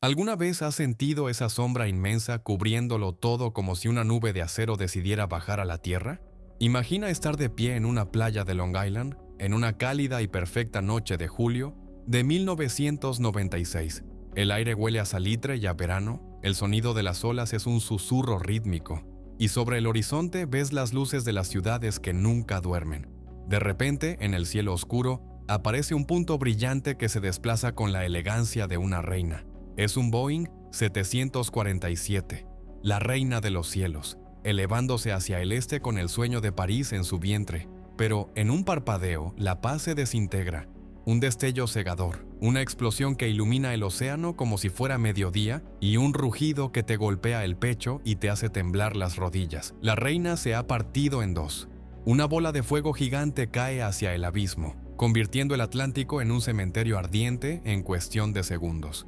¿Alguna vez has sentido esa sombra inmensa cubriéndolo todo como si una nube de acero decidiera bajar a la tierra? Imagina estar de pie en una playa de Long Island, en una cálida y perfecta noche de julio de 1996. El aire huele a salitre y a verano, el sonido de las olas es un susurro rítmico, y sobre el horizonte ves las luces de las ciudades que nunca duermen. De repente, en el cielo oscuro, aparece un punto brillante que se desplaza con la elegancia de una reina. Es un Boeing 747, la reina de los cielos, elevándose hacia el este con el sueño de París en su vientre. Pero en un parpadeo, la paz se desintegra. Un destello cegador, una explosión que ilumina el océano como si fuera mediodía y un rugido que te golpea el pecho y te hace temblar las rodillas. La reina se ha partido en dos. Una bola de fuego gigante cae hacia el abismo, convirtiendo el Atlántico en un cementerio ardiente en cuestión de segundos.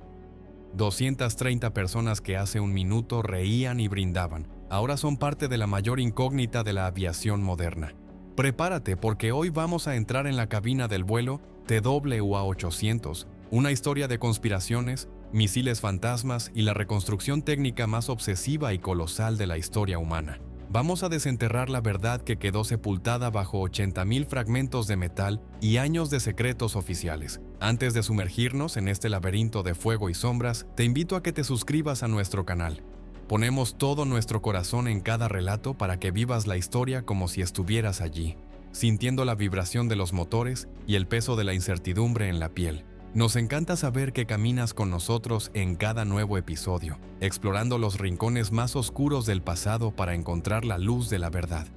230 personas que hace un minuto reían y brindaban, ahora son parte de la mayor incógnita de la aviación moderna. Prepárate porque hoy vamos a entrar en la cabina del vuelo TWA-800, una historia de conspiraciones, misiles fantasmas y la reconstrucción técnica más obsesiva y colosal de la historia humana. Vamos a desenterrar la verdad que quedó sepultada bajo 80.000 fragmentos de metal y años de secretos oficiales. Antes de sumergirnos en este laberinto de fuego y sombras, te invito a que te suscribas a nuestro canal. Ponemos todo nuestro corazón en cada relato para que vivas la historia como si estuvieras allí, sintiendo la vibración de los motores y el peso de la incertidumbre en la piel. Nos encanta saber que caminas con nosotros en cada nuevo episodio, explorando los rincones más oscuros del pasado para encontrar la luz de la verdad.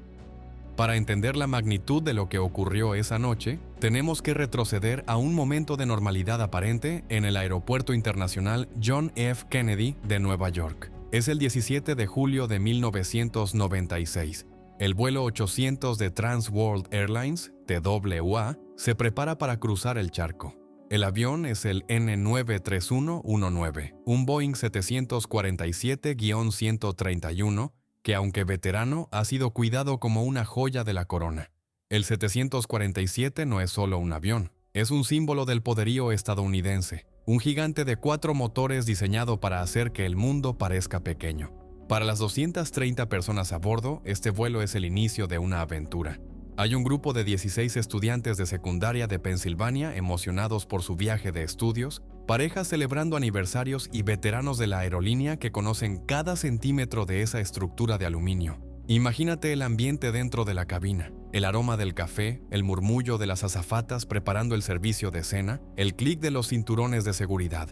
Para entender la magnitud de lo que ocurrió esa noche, tenemos que retroceder a un momento de normalidad aparente en el Aeropuerto Internacional John F. Kennedy de Nueva York. Es el 17 de julio de 1996. El vuelo 800 de Trans World Airlines, TWA, se prepara para cruzar el charco. El avión es el N93119, un Boeing 747-131 que, aunque veterano, ha sido cuidado como una joya de la corona. El 747 no es solo un avión, es un símbolo del poderío estadounidense, un gigante de 4 motores diseñado para hacer que el mundo parezca pequeño. Para las 230 personas a bordo, este vuelo es el inicio de una aventura. Hay un grupo de 16 estudiantes de secundaria de Pensilvania emocionados por su viaje de estudios, parejas celebrando aniversarios y veteranos de la aerolínea que conocen cada centímetro de esa estructura de aluminio. Imagínate el ambiente dentro de la cabina, el aroma del café, el murmullo de las azafatas preparando el servicio de cena, el clic de los cinturones de seguridad.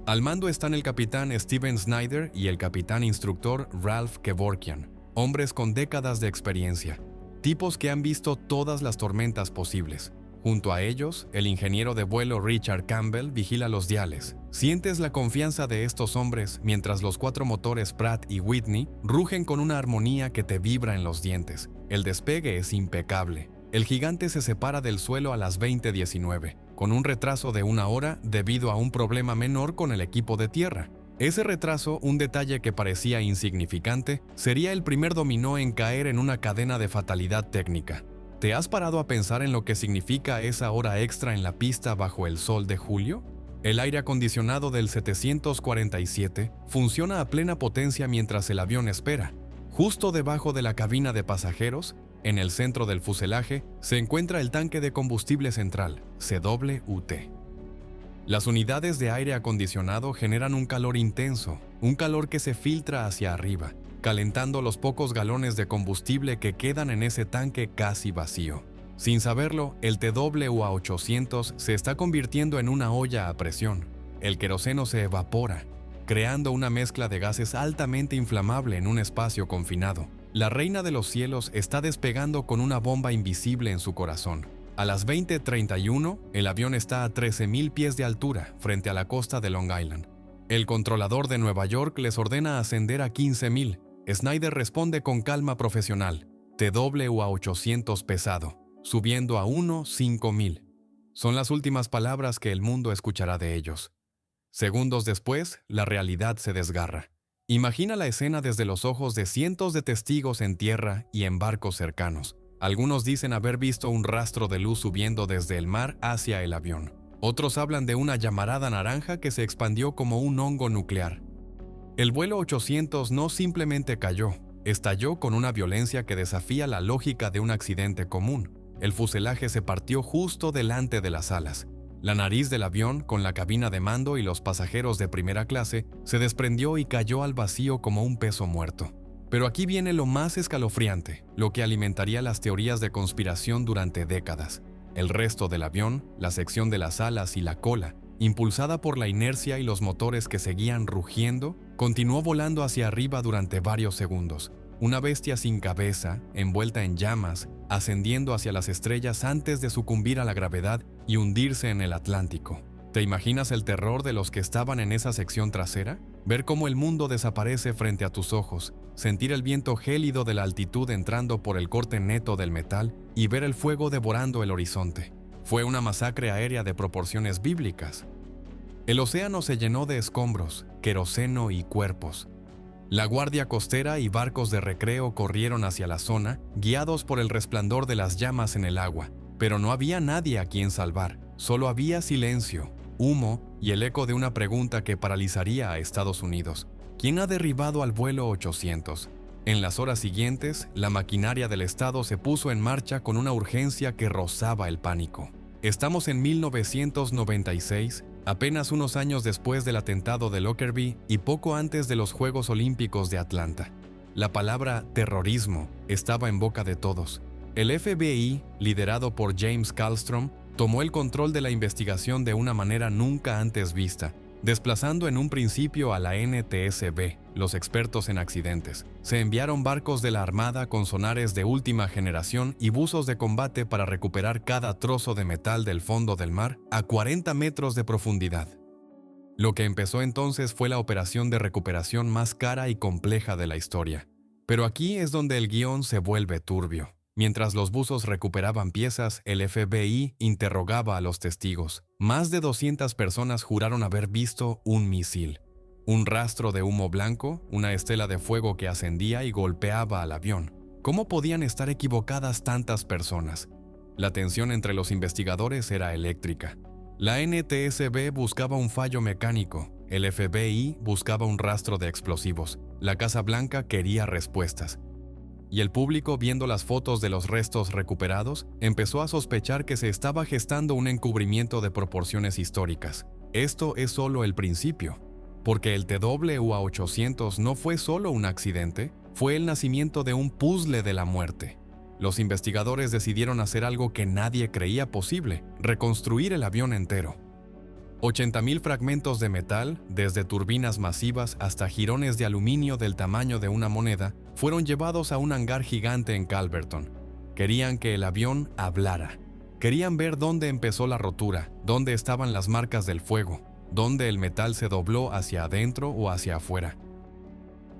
Al mando están el capitán Steven Snyder y el capitán instructor Ralph Kevorkian, hombres con décadas de experiencia. Tipos que han visto todas las tormentas posibles. Junto a ellos, el ingeniero de vuelo Richard Campbell vigila los diales. Sientes la confianza de estos hombres mientras los 4 motores Pratt y Whitney rugen con una armonía que te vibra en los dientes. El despegue es impecable. El gigante se separa del suelo a las 20:19, con un retraso de 1 hora debido a un problema menor con el equipo de tierra. Ese retraso, un detalle que parecía insignificante, sería el primer dominó en caer en una cadena de fatalidad técnica. ¿Te has parado a pensar en lo que significa esa hora extra en la pista bajo el sol de julio? El aire acondicionado del 747 funciona a plena potencia mientras el avión espera. Justo debajo de la cabina de pasajeros, en el centro del fuselaje, se encuentra el tanque de combustible central, CWT. Las unidades de aire acondicionado generan un calor intenso, un calor que se filtra hacia arriba, calentando los pocos galones de combustible que quedan en ese tanque casi vacío. Sin saberlo, el TWA-800 se está convirtiendo en una olla a presión. El queroseno se evapora, creando una mezcla de gases altamente inflamable en un espacio confinado. La reina de los cielos está despegando con una bomba invisible en su corazón. A las 20:31, el avión está a 13.000 pies de altura frente a la costa de Long Island. El controlador de Nueva York les ordena ascender a 15.000. Snyder responde con calma profesional. TWA-800 pesado, subiendo a 5.000. Son las últimas palabras que el mundo escuchará de ellos. Segundos después, la realidad se desgarra. Imagina la escena desde los ojos de cientos de testigos en tierra y en barcos cercanos. Algunos dicen haber visto un rastro de luz subiendo desde el mar hacia el avión. Otros hablan de una llamarada naranja que se expandió como un hongo nuclear. El vuelo 800 no simplemente cayó, estalló con una violencia que desafía la lógica de un accidente común. El fuselaje se partió justo delante de las alas. La nariz del avión, con la cabina de mando y los pasajeros de primera clase, se desprendió y cayó al vacío como un peso muerto. Pero aquí viene lo más escalofriante, lo que alimentaría las teorías de conspiración durante décadas. El resto del avión, la sección de las alas y la cola, impulsada por la inercia y los motores que seguían rugiendo, continuó volando hacia arriba durante varios segundos. Una bestia sin cabeza, envuelta en llamas, ascendiendo hacia las estrellas antes de sucumbir a la gravedad y hundirse en el Atlántico. ¿Te imaginas el terror de los que estaban en esa sección trasera? Ver cómo el mundo desaparece frente a tus ojos, sentir el viento gélido de la altitud entrando por el corte neto del metal y ver el fuego devorando el horizonte. Fue una masacre aérea de proporciones bíblicas. El océano se llenó de escombros, queroseno y cuerpos. La guardia costera y barcos de recreo corrieron hacia la zona, guiados por el resplandor de las llamas en el agua. Pero no había nadie a quien salvar, solo había silencio, humo y el eco de una pregunta que paralizaría a Estados Unidos. ¿Quién ha derribado al vuelo 800? En las horas siguientes, la maquinaria del Estado se puso en marcha con una urgencia que rozaba el pánico. Estamos en 1996, apenas unos años después del atentado de Lockerbie y poco antes de los Juegos Olímpicos de Atlanta. La palabra terrorismo estaba en boca de todos. El FBI, liderado por James Kallstrom, tomó el control de la investigación de una manera nunca antes vista, desplazando en un principio a la NTSB, los expertos en accidentes. Se enviaron barcos de la Armada con sonares de última generación y buzos de combate para recuperar cada trozo de metal del fondo del mar a 40 metros de profundidad. Lo que empezó entonces fue la operación de recuperación más cara y compleja de la historia. Pero aquí es donde el guión se vuelve turbio. Mientras los buzos recuperaban piezas, el FBI interrogaba a los testigos. Más de 200 personas juraron haber visto un misil. Un rastro de humo blanco, una estela de fuego que ascendía y golpeaba al avión. ¿Cómo podían estar equivocadas tantas personas? La tensión entre los investigadores era eléctrica. La NTSB buscaba un fallo mecánico, el FBI buscaba un rastro de explosivos, la Casa Blanca quería respuestas. Y el público, viendo las fotos de los restos recuperados, empezó a sospechar que se estaba gestando un encubrimiento de proporciones históricas. Esto es solo el principio, porque el TWA-800 no fue solo un accidente, fue el nacimiento de un puzzle de la muerte. Los investigadores decidieron hacer algo que nadie creía posible, reconstruir el avión entero. 80,000 fragmentos de metal, desde turbinas masivas hasta jirones de aluminio del tamaño de una moneda, fueron llevados a un hangar gigante en Calverton. Querían que el avión hablara. Querían ver dónde empezó la rotura, dónde estaban las marcas del fuego, dónde el metal se dobló hacia adentro o hacia afuera.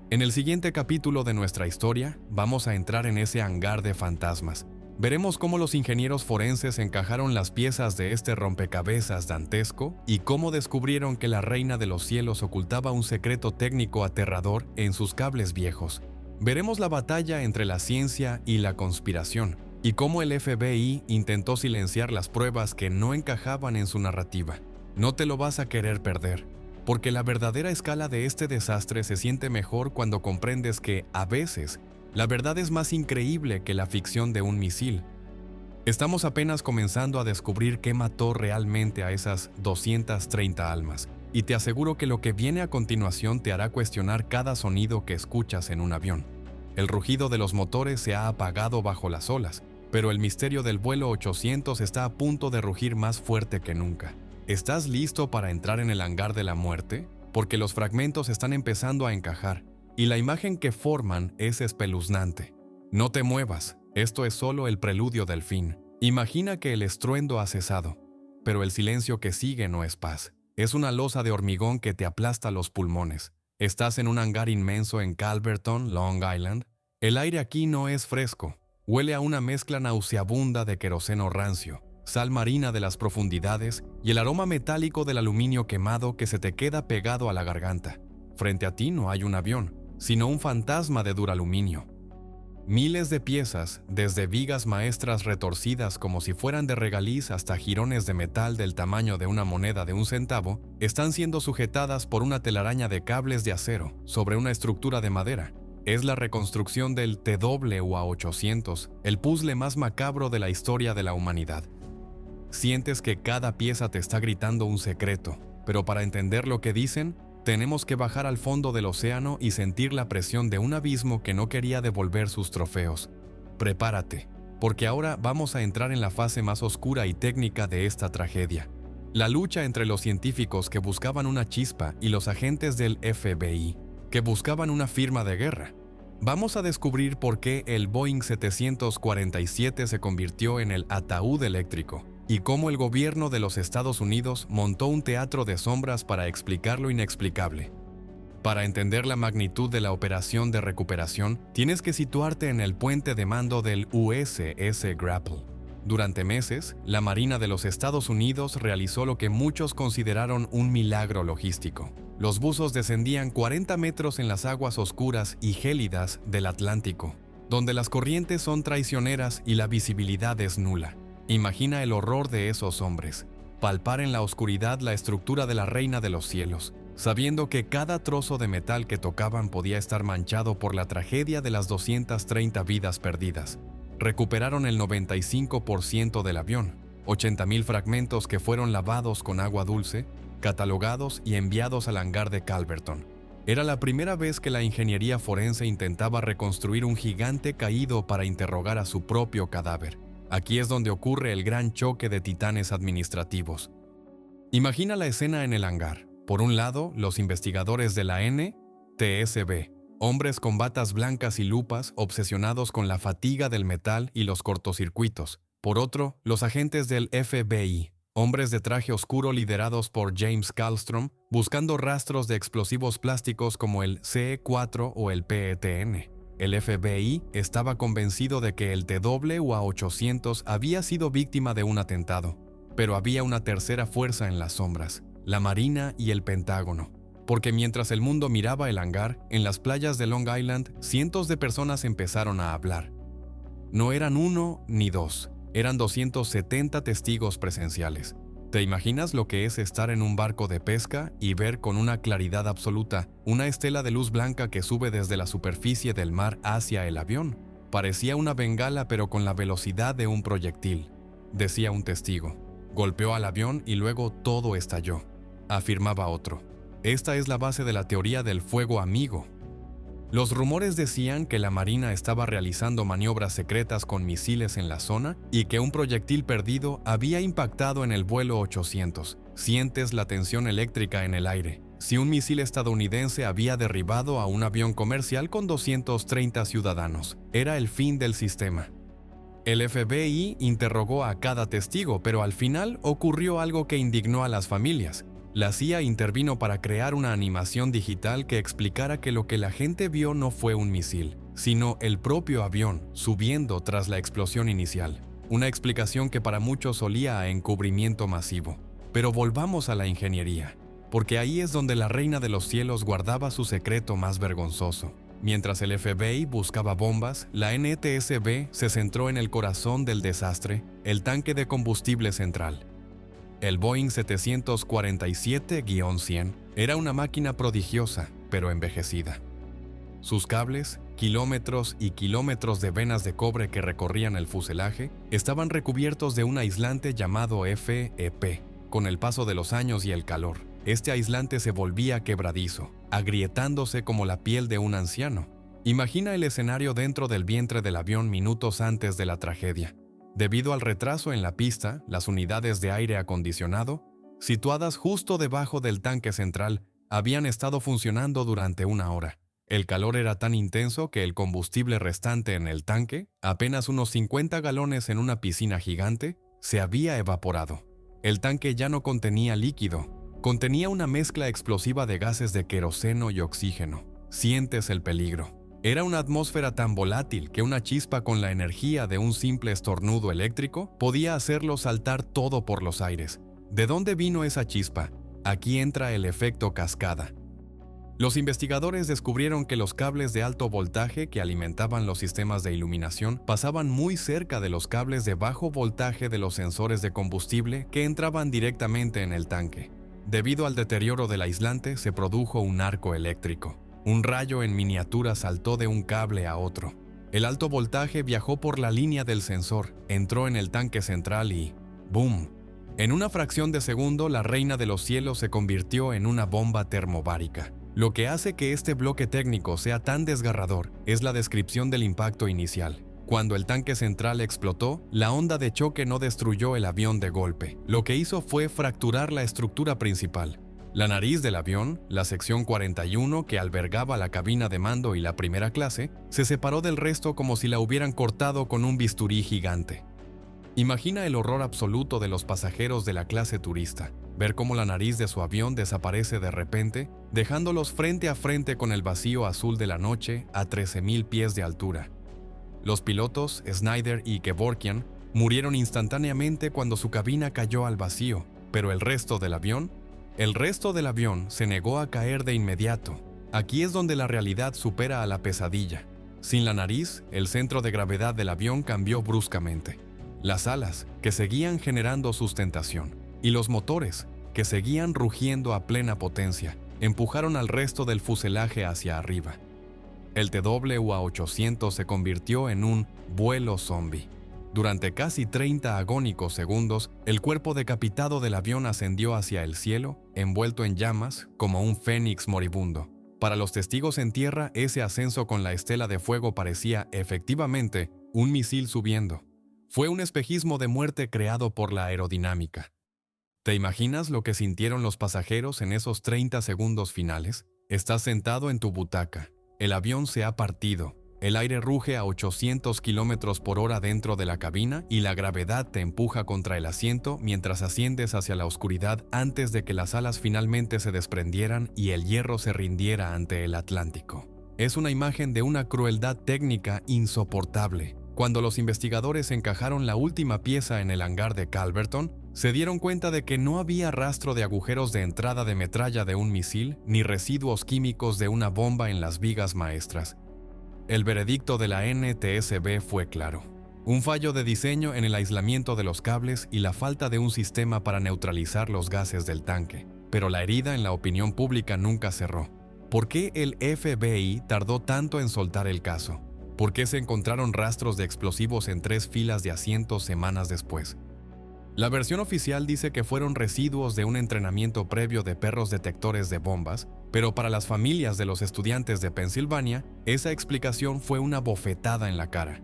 En el siguiente capítulo de nuestra historia, vamos a entrar en ese hangar de fantasmas. Veremos cómo los ingenieros forenses encajaron las piezas de este rompecabezas dantesco y cómo descubrieron que la reina de los cielos ocultaba un secreto técnico aterrador en sus cables viejos. Veremos la batalla entre la ciencia y la conspiración y cómo el FBI intentó silenciar las pruebas que no encajaban en su narrativa. No te lo vas a querer perder, porque la verdadera escala de este desastre se siente mejor cuando comprendes que, a veces, la verdad es más increíble que la ficción de un misil. Estamos apenas comenzando a descubrir qué mató realmente a esas 230 almas, y te aseguro que lo que viene a continuación te hará cuestionar cada sonido que escuchas en un avión. El rugido de los motores se ha apagado bajo las olas, pero el misterio del vuelo 800 está a punto de rugir más fuerte que nunca. ¿Estás listo para entrar en el hangar de la muerte? Porque los fragmentos están empezando a encajar, y la imagen que forman es espeluznante. No te muevas, esto es solo el preludio del fin. Imagina que el estruendo ha cesado, pero el silencio que sigue no es paz. Es una losa de hormigón que te aplasta los pulmones. Estás en un hangar inmenso en Calverton, Long Island. El aire aquí no es fresco. Huele a una mezcla nauseabunda de queroseno rancio, sal marina de las profundidades y el aroma metálico del aluminio quemado que se te queda pegado a la garganta. Frente a ti no hay un avión, sino un fantasma de duraluminio. Miles de piezas, desde vigas maestras retorcidas como si fueran de regaliz hasta jirones de metal del tamaño de una moneda de 1 centavo, están siendo sujetadas por una telaraña de cables de acero sobre una estructura de madera. Es la reconstrucción del TWA-800, el puzzle más macabro de la historia de la humanidad. Sientes que cada pieza te está gritando un secreto, pero para entender lo que dicen, tenemos que bajar al fondo del océano y sentir la presión de un abismo que no quería devolver sus trofeos. Prepárate, porque ahora vamos a entrar en la fase más oscura y técnica de esta tragedia. La lucha entre los científicos que buscaban una chispa y los agentes del FBI, que buscaban una firma de guerra. Vamos a descubrir por qué el Boeing 747 se convirtió en el ataúd eléctrico, y cómo el gobierno de los Estados Unidos montó un teatro de sombras para explicar lo inexplicable. Para entender la magnitud de la operación de recuperación, tienes que situarte en el puente de mando del USS Grapple. Durante meses, la Marina de los Estados Unidos realizó lo que muchos consideraron un milagro logístico. Los buzos descendían 40 metros en las aguas oscuras y gélidas del Atlántico, donde las corrientes son traicioneras y la visibilidad es nula. Imagina el horror de esos hombres, palpar en la oscuridad la estructura de la reina de los cielos, sabiendo que cada trozo de metal que tocaban podía estar manchado por la tragedia de las 230 vidas perdidas. Recuperaron el 95% del avión, 80,000 fragmentos que fueron lavados con agua dulce, catalogados y enviados al hangar de Calverton. Era la primera vez que la ingeniería forense intentaba reconstruir un gigante caído para interrogar a su propio cadáver. Aquí es donde ocurre el gran choque de titanes administrativos. Imagina la escena en el hangar. Por un lado, los investigadores de la NTSB, hombres con batas blancas y lupas obsesionados con la fatiga del metal y los cortocircuitos. Por otro, los agentes del FBI, hombres de traje oscuro liderados por James Kallstrom, buscando rastros de explosivos plásticos como el CE4 o el PETN. El FBI estaba convencido de que el TWA-800 había sido víctima de un atentado, pero había una tercera fuerza en las sombras, la Marina y el Pentágono. Porque mientras el mundo miraba el hangar, en las playas de Long Island, cientos de personas empezaron a hablar. No eran uno ni dos, eran 270 testigos presenciales. ¿Te imaginas lo que es estar en un barco de pesca y ver con una claridad absoluta una estela de luz blanca que sube desde la superficie del mar hacia el avión? Parecía una bengala pero con la velocidad de un proyectil, decía un testigo. Golpeó al avión y luego todo estalló, afirmaba otro. Esta es la base de la teoría del fuego amigo. Los rumores decían que la Marina estaba realizando maniobras secretas con misiles en la zona y que un proyectil perdido había impactado en el vuelo 800. Sientes la tensión eléctrica en el aire. Si un misil estadounidense había derribado a un avión comercial con 230 ciudadanos, era el fin del sistema. El FBI interrogó a cada testigo, pero al final ocurrió algo que indignó a las familias. La CIA intervino para crear una animación digital que explicara que lo que la gente vio no fue un misil, sino el propio avión subiendo tras la explosión inicial. Una explicación que para muchos olía a encubrimiento masivo. Pero volvamos a la ingeniería, porque ahí es donde la reina de los cielos guardaba su secreto más vergonzoso. Mientras el FBI buscaba bombas, la NTSB se centró en el corazón del desastre, el tanque de combustible central. El Boeing 747-100 era una máquina prodigiosa, pero envejecida. Sus cables, kilómetros y kilómetros de venas de cobre que recorrían el fuselaje, estaban recubiertos de un aislante llamado FEP. Con el paso de los años y el calor, este aislante se volvía quebradizo, agrietándose como la piel de un anciano. Imagina el escenario dentro del vientre del avión minutos antes de la tragedia. Debido al retraso en la pista, las unidades de aire acondicionado, situadas justo debajo del tanque central, habían estado funcionando durante 1 hora. El calor era tan intenso que el combustible restante en el tanque, apenas unos 50 galones en una piscina gigante, se había evaporado. El tanque ya no contenía líquido, contenía una mezcla explosiva de gases de queroseno y oxígeno. Sientes el peligro. Era una atmósfera tan volátil que una chispa con la energía de un simple estornudo eléctrico podía hacerlo saltar todo por los aires. ¿De dónde vino esa chispa? Aquí entra el efecto cascada. Los investigadores descubrieron que los cables de alto voltaje que alimentaban los sistemas de iluminación pasaban muy cerca de los cables de bajo voltaje de los sensores de combustible que entraban directamente en el tanque. Debido al deterioro del aislante, se produjo un arco eléctrico. Un rayo en miniatura saltó de un cable a otro. El alto voltaje viajó por la línea del sensor, entró en el tanque central y ¡boom! En una fracción de segundo, la reina de los cielos se convirtió en una bomba termobárica. Lo que hace que este bloque técnico sea tan desgarrador es la descripción del impacto inicial. Cuando el tanque central explotó, la onda de choque no destruyó el avión de golpe. Lo que hizo fue fracturar la estructura principal. La nariz del avión, la sección 41 que albergaba la cabina de mando y la primera clase, se separó del resto como si la hubieran cortado con un bisturí gigante. Imagina el horror absoluto de los pasajeros de la clase turista, ver cómo la nariz de su avión desaparece de repente, dejándolos frente a frente con el vacío azul de la noche a 13,000 pies de altura. Los pilotos, Snyder y Kevorkian, murieron instantáneamente cuando su cabina cayó al vacío, pero el resto del avión se negó a caer de inmediato. Aquí es donde la realidad supera a la pesadilla. Sin la nariz, el centro de gravedad del avión cambió bruscamente. Las alas, que seguían generando sustentación, y los motores, que seguían rugiendo a plena potencia, empujaron al resto del fuselaje hacia arriba. El TWA-800 se convirtió en un vuelo zombie. Durante casi 30 agónicos segundos, el cuerpo decapitado del avión ascendió hacia el cielo, envuelto en llamas, como un fénix moribundo. Para los testigos en tierra, ese ascenso con la estela de fuego parecía, efectivamente, un misil subiendo. Fue un espejismo de muerte creado por la aerodinámica. ¿Te imaginas lo que sintieron los pasajeros en esos 30 segundos finales? Estás sentado en tu butaca. El avión se ha partido. El aire ruge a 800 km por hora dentro de la cabina y la gravedad te empuja contra el asiento mientras asciendes hacia la oscuridad antes de que las alas finalmente se desprendieran y el hierro se rindiera ante el Atlántico. Es una imagen de una crueldad técnica insoportable. Cuando los investigadores encajaron la última pieza en el hangar de Calverton, se dieron cuenta de que no había rastro de agujeros de entrada de metralla de un misil ni residuos químicos de una bomba en las vigas maestras. El veredicto de la NTSB fue claro. Un fallo de diseño en el aislamiento de los cables y la falta de un sistema para neutralizar los gases del tanque. Pero la herida en la opinión pública nunca cerró. ¿Por qué el FBI tardó tanto en soltar el caso? ¿Por qué se encontraron rastros de explosivos en 3 filas de asientos semanas después? La versión oficial dice que fueron residuos de un entrenamiento previo de perros detectores de bombas, pero para las familias de los estudiantes de Pensilvania, esa explicación fue una bofetada en la cara.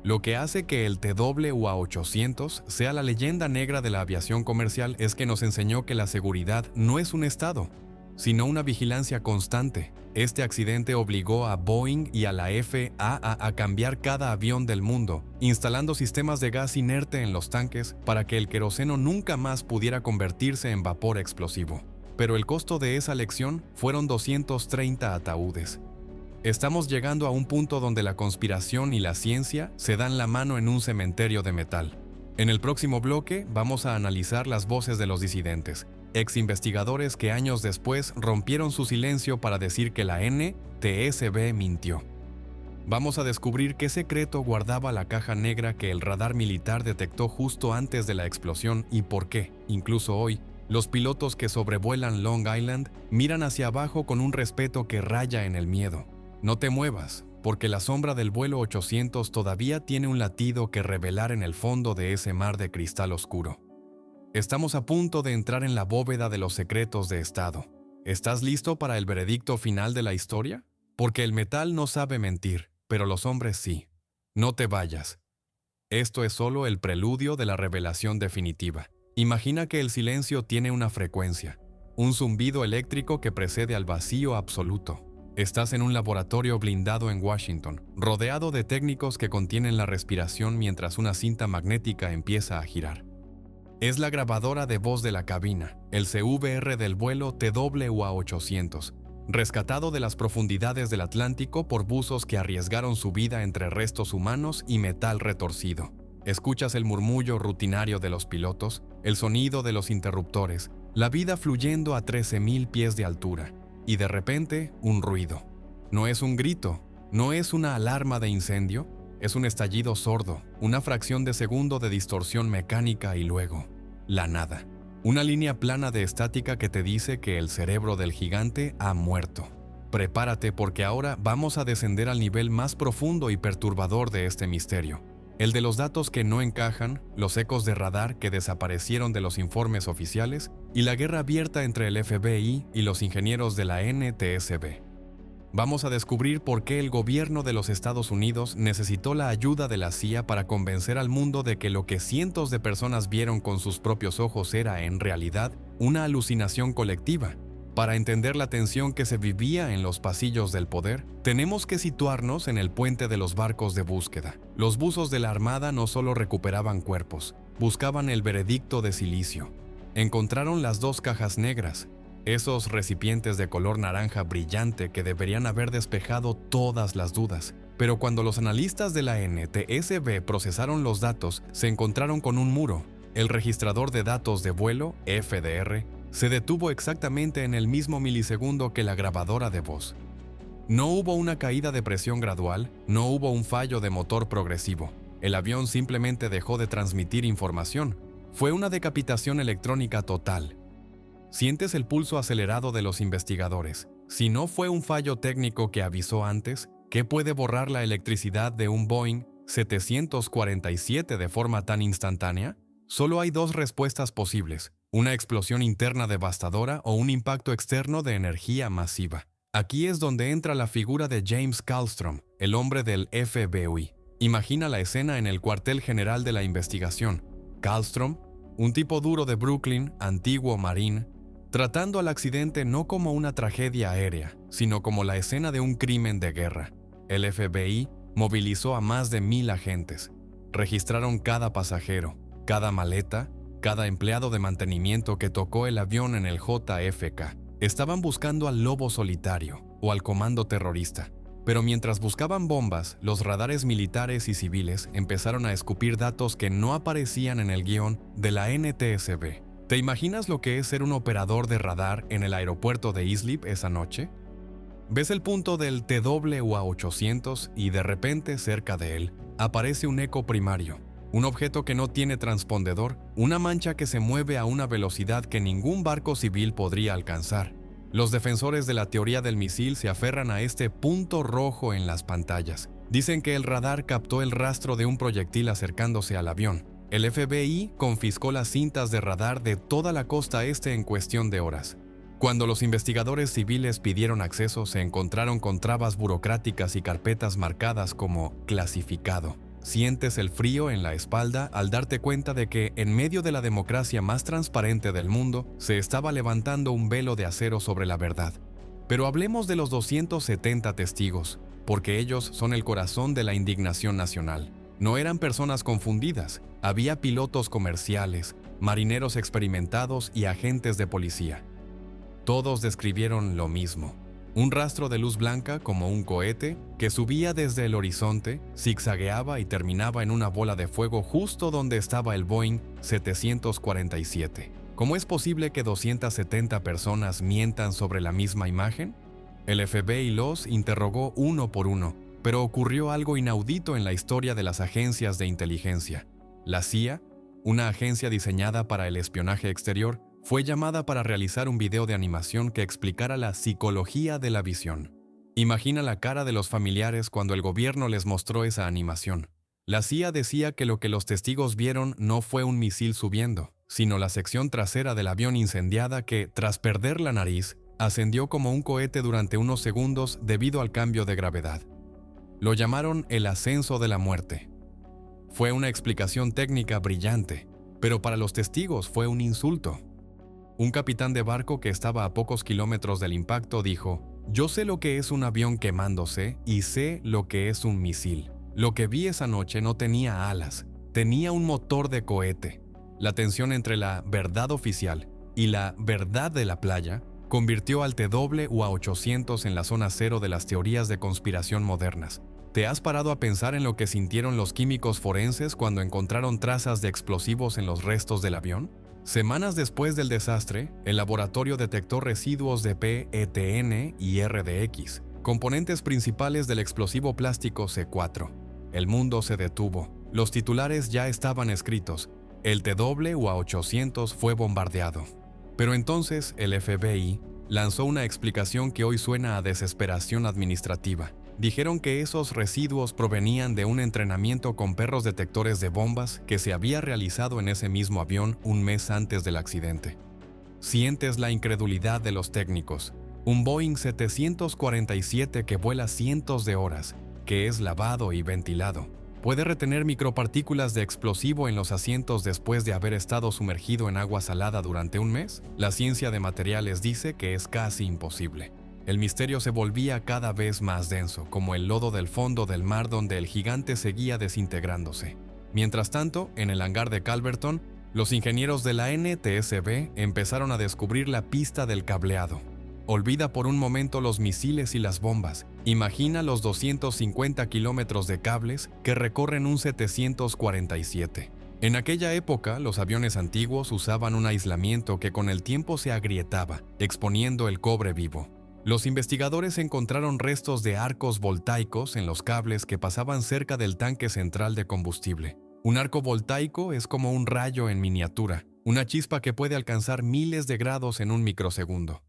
Lo que hace que el TWA-800 sea la leyenda negra de la aviación comercial es que nos enseñó que la seguridad no es un estado, sino una vigilancia constante. Este accidente obligó a Boeing y a la FAA a cambiar cada avión del mundo, instalando sistemas de gas inerte en los tanques para que el queroseno nunca más pudiera convertirse en vapor explosivo. Pero el costo de esa lección fueron 230 ataúdes. Estamos llegando a un punto donde la conspiración y la ciencia se dan la mano en un cementerio de metal. En el próximo bloque vamos a analizar las voces de los disidentes, ex investigadores que años después rompieron su silencio para decir que la NTSB mintió. Vamos a descubrir qué secreto guardaba la caja negra que el radar militar detectó justo antes de la explosión y por qué, incluso hoy, los pilotos que sobrevuelan Long Island miran hacia abajo con un respeto que raya en el miedo. No te muevas, porque la sombra del vuelo 800 todavía tiene un latido que revelar en el fondo de ese mar de cristal oscuro. Estamos a punto de entrar en la bóveda de los secretos de Estado. ¿Estás listo para el veredicto final de la historia? Porque el metal no sabe mentir, pero los hombres sí. No te vayas. Esto es solo el preludio de la revelación definitiva. Imagina que el silencio tiene una frecuencia, un zumbido eléctrico que precede al vacío absoluto. Estás en un laboratorio blindado en Washington, rodeado de técnicos que contienen la respiración mientras una cinta magnética empieza a girar. Es la grabadora de voz de la cabina, el CVR del vuelo TWA-800, rescatado de las profundidades del Atlántico por buzos que arriesgaron su vida entre restos humanos y metal retorcido. Escuchas el murmullo rutinario de los pilotos, el sonido de los interruptores, la vida fluyendo a 13,000 pies de altura. y de repente un ruido. No es un grito, no es una alarma de incendio, es un estallido sordo, una fracción de segundo de distorsión mecánica y luego, la nada. Una línea plana de estática que te dice que el cerebro del gigante ha muerto. Prepárate porque ahora vamos a descender al nivel más profundo y perturbador de este misterio. El de los datos que no encajan, los ecos de radar que desaparecieron de los informes oficiales y la guerra abierta entre el FBI y los ingenieros de la NTSB. Vamos a descubrir por qué el gobierno de los Estados Unidos necesitó la ayuda de la CIA para convencer al mundo de que lo que cientos de personas vieron con sus propios ojos era, en realidad, una alucinación colectiva. Para entender la tensión que se vivía en los pasillos del poder, tenemos que situarnos en el puente de los barcos de búsqueda. Los buzos de la Armada no solo recuperaban cuerpos, buscaban el veredicto de silicio. Encontraron las 2 cajas negras, esos recipientes de color naranja brillante que deberían haber despejado todas las dudas. Pero cuando los analistas de la NTSB procesaron los datos, se encontraron con un muro. El registrador de datos de vuelo, FDR, se detuvo exactamente en el mismo milisegundo que la grabadora de voz. No hubo una caída de presión gradual, no hubo un fallo de motor progresivo. El avión simplemente dejó de transmitir información. Fue una decapitación electrónica total. Sientes el pulso acelerado de los investigadores. Si no fue un fallo técnico que avisó antes, ¿qué puede borrar la electricidad de un Boeing 747 de forma tan instantánea? Solo hay 2 respuestas posibles: una explosión interna devastadora o un impacto externo de energía masiva. Aquí es donde entra la figura de James Kallstrom, el hombre del FBI. Imagina la escena en el cuartel general de la investigación. Kallstrom, un tipo duro de Brooklyn, antiguo marín, tratando al accidente no como una tragedia aérea, sino como la escena de un crimen de guerra. El FBI movilizó a más de 1000 agentes. Registraron cada pasajero, cada maleta, cada empleado de mantenimiento que tocó el avión en el JFK. Estaban buscando al lobo solitario o al comando terrorista. Pero mientras buscaban bombas, los radares militares y civiles empezaron a escupir datos que no aparecían en el guión de la NTSB. ¿Te imaginas lo que es ser un operador de radar en el aeropuerto de Islip esa noche? Ves el punto del TWA-800 y de repente, cerca de él, aparece un eco primario. Un objeto que no tiene transpondedor, una mancha que se mueve a una velocidad que ningún barco civil podría alcanzar. Los defensores de la teoría del misil se aferran a este punto rojo en las pantallas. Dicen que el radar captó el rastro de un proyectil acercándose al avión. El FBI confiscó las cintas de radar de toda la costa este en cuestión de horas. Cuando los investigadores civiles pidieron acceso, se encontraron con trabas burocráticas y carpetas marcadas como clasificado. Sientes el frío en la espalda al darte cuenta de que, en medio de la democracia más transparente del mundo, se estaba levantando un velo de acero sobre la verdad. Pero hablemos de los 270 testigos, porque ellos son el corazón de la indignación nacional. No eran personas confundidas, había pilotos comerciales, marineros experimentados y agentes de policía. Todos describieron lo mismo. Un rastro de luz blanca como un cohete que subía desde el horizonte, zigzagueaba y terminaba en una bola de fuego justo donde estaba el Boeing 747. ¿Cómo es posible que 270 personas mientan sobre la misma imagen? El FBI los interrogó uno por uno, pero ocurrió algo inaudito en la historia de las agencias de inteligencia. La CIA, una agencia diseñada para el espionaje exterior, fue llamada para realizar un video de animación que explicara la psicología de la visión. Imagina la cara de los familiares cuando el gobierno les mostró esa animación. La CIA decía que lo que los testigos vieron no fue un misil subiendo, sino la sección trasera del avión incendiada que, tras perder la nariz, ascendió como un cohete durante unos segundos debido al cambio de gravedad. Lo llamaron el ascenso de la muerte. Fue una explicación técnica brillante, pero para los testigos fue un insulto. Un capitán de barco que estaba a pocos kilómetros del impacto dijo: «Yo sé lo que es un avión quemándose y sé lo que es un misil. Lo que vi esa noche no tenía alas, tenía un motor de cohete». La tensión entre la verdad oficial y la verdad de la playa convirtió al TWA-800 en la zona cero de las teorías de conspiración modernas. ¿Te has parado a pensar en lo que sintieron los químicos forenses cuando encontraron trazas de explosivos en los restos del avión? Semanas después del desastre, el laboratorio detectó residuos de PETN y RDX, componentes principales del explosivo plástico C4. El mundo se detuvo. Los titulares ya estaban escritos. El TWA-800 fue bombardeado. Pero entonces el FBI lanzó una explicación que hoy suena a desesperación administrativa. Dijeron que esos residuos provenían de un entrenamiento con perros detectores de bombas que se había realizado en ese mismo avión un mes antes del accidente. Sientes la incredulidad de los técnicos. Un Boeing 747 que vuela cientos de horas, que es lavado y ventilado, puede retener micropartículas de explosivo en los asientos después de haber estado sumergido en agua salada durante un mes. La ciencia de materiales dice que es casi imposible. El misterio se volvía cada vez más denso, como el lodo del fondo del mar donde el gigante seguía desintegrándose. Mientras tanto, en el hangar de Calverton, los ingenieros de la NTSB empezaron a descubrir la pista del cableado. Olvida por un momento los misiles y las bombas. Imagina los 250 kilómetros de cables que recorren un 747. En aquella época, los aviones antiguos usaban un aislamiento que con el tiempo se agrietaba, exponiendo el cobre vivo. Los investigadores encontraron restos de arcos voltaicos en los cables que pasaban cerca del tanque central de combustible. Un arco voltaico es como un rayo en miniatura, una chispa que puede alcanzar miles de grados en un microsegundo.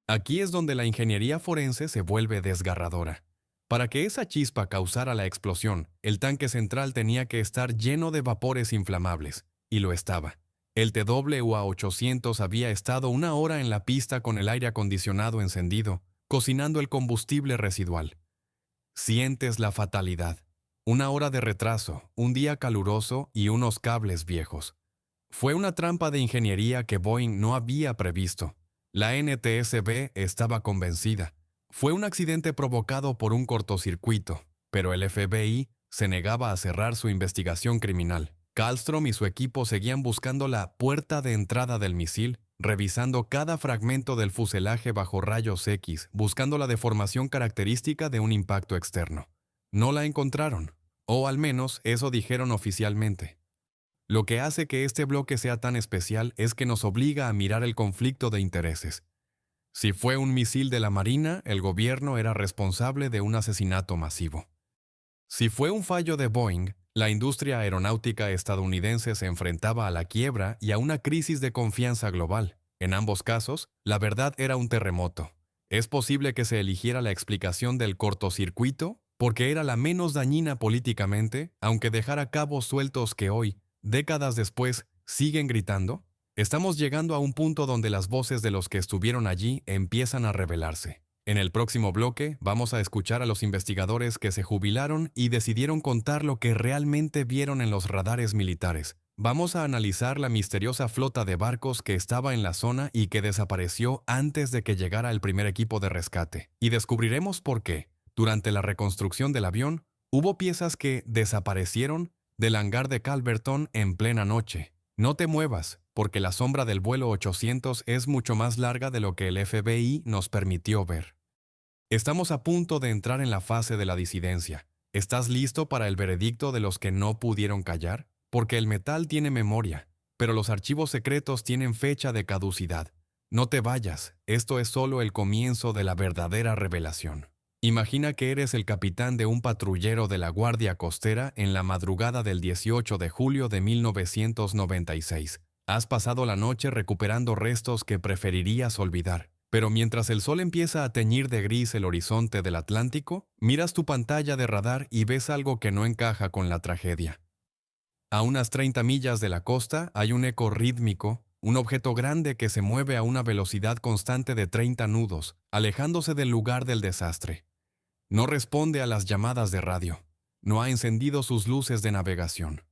Aquí es donde la ingeniería forense se vuelve desgarradora. Para que esa chispa causara la explosión, el tanque central tenía que estar lleno de vapores inflamables, y lo estaba. El TWA-800 había estado 1 hora en la pista con el aire acondicionado encendido, cocinando el combustible residual. Sientes la fatalidad. 1 hora de retraso, un día caluroso y unos cables viejos. Fue una trampa de ingeniería que Boeing no había previsto. La NTSB estaba convencida. Fue un accidente provocado por un cortocircuito, pero el FBI se negaba a cerrar su investigación criminal. Kallström y su equipo seguían buscando la puerta de entrada del misil, revisando cada fragmento del fuselaje bajo rayos X, buscando la deformación característica de un impacto externo. No la encontraron, o al menos eso dijeron oficialmente. Lo que hace que este bloque sea tan especial es que nos obliga a mirar el conflicto de intereses. Si fue un misil de la Marina, el gobierno era responsable de un asesinato masivo. Si fue un fallo de Boeing, la industria aeronáutica estadounidense se enfrentaba a la quiebra y a una crisis de confianza global. En ambos casos, la verdad era un terremoto. Es posible que se eligiera la explicación del cortocircuito porque era la menos dañina políticamente, aunque dejara cabos sueltos que hoy, décadas después, siguen gritando. Estamos llegando a un punto donde las voces de los que estuvieron allí empiezan a revelarse. En el próximo bloque vamos a escuchar a los investigadores que se jubilaron y decidieron contar lo que realmente vieron en los radares militares. Vamos a analizar la misteriosa flota de barcos que estaba en la zona y que desapareció antes de que llegara el primer equipo de rescate. Y descubriremos por qué, durante la reconstrucción del avión, hubo piezas que desaparecieron del hangar de Calverton en plena noche. No te muevas, porque la sombra del vuelo 800 es mucho más larga de lo que el FBI nos permitió ver. Estamos a punto de entrar en la fase de la disidencia. ¿Estás listo para el veredicto de los que no pudieron callar? Porque el metal tiene memoria, pero los archivos secretos tienen fecha de caducidad. No te vayas, esto es solo el comienzo de la verdadera revelación. Imagina que eres el capitán de un patrullero de la Guardia Costera en la madrugada del 18 de julio de 1996. Has pasado la noche recuperando restos que preferirías olvidar. Pero mientras el sol empieza a teñir de gris el horizonte del Atlántico, miras tu pantalla de radar y ves algo que no encaja con la tragedia. A unas 30 millas de la costa hay un eco rítmico, un objeto grande que se mueve a una velocidad constante de 30 nudos, alejándose del lugar del desastre. No responde a las llamadas de radio. No ha encendido sus luces de navegación.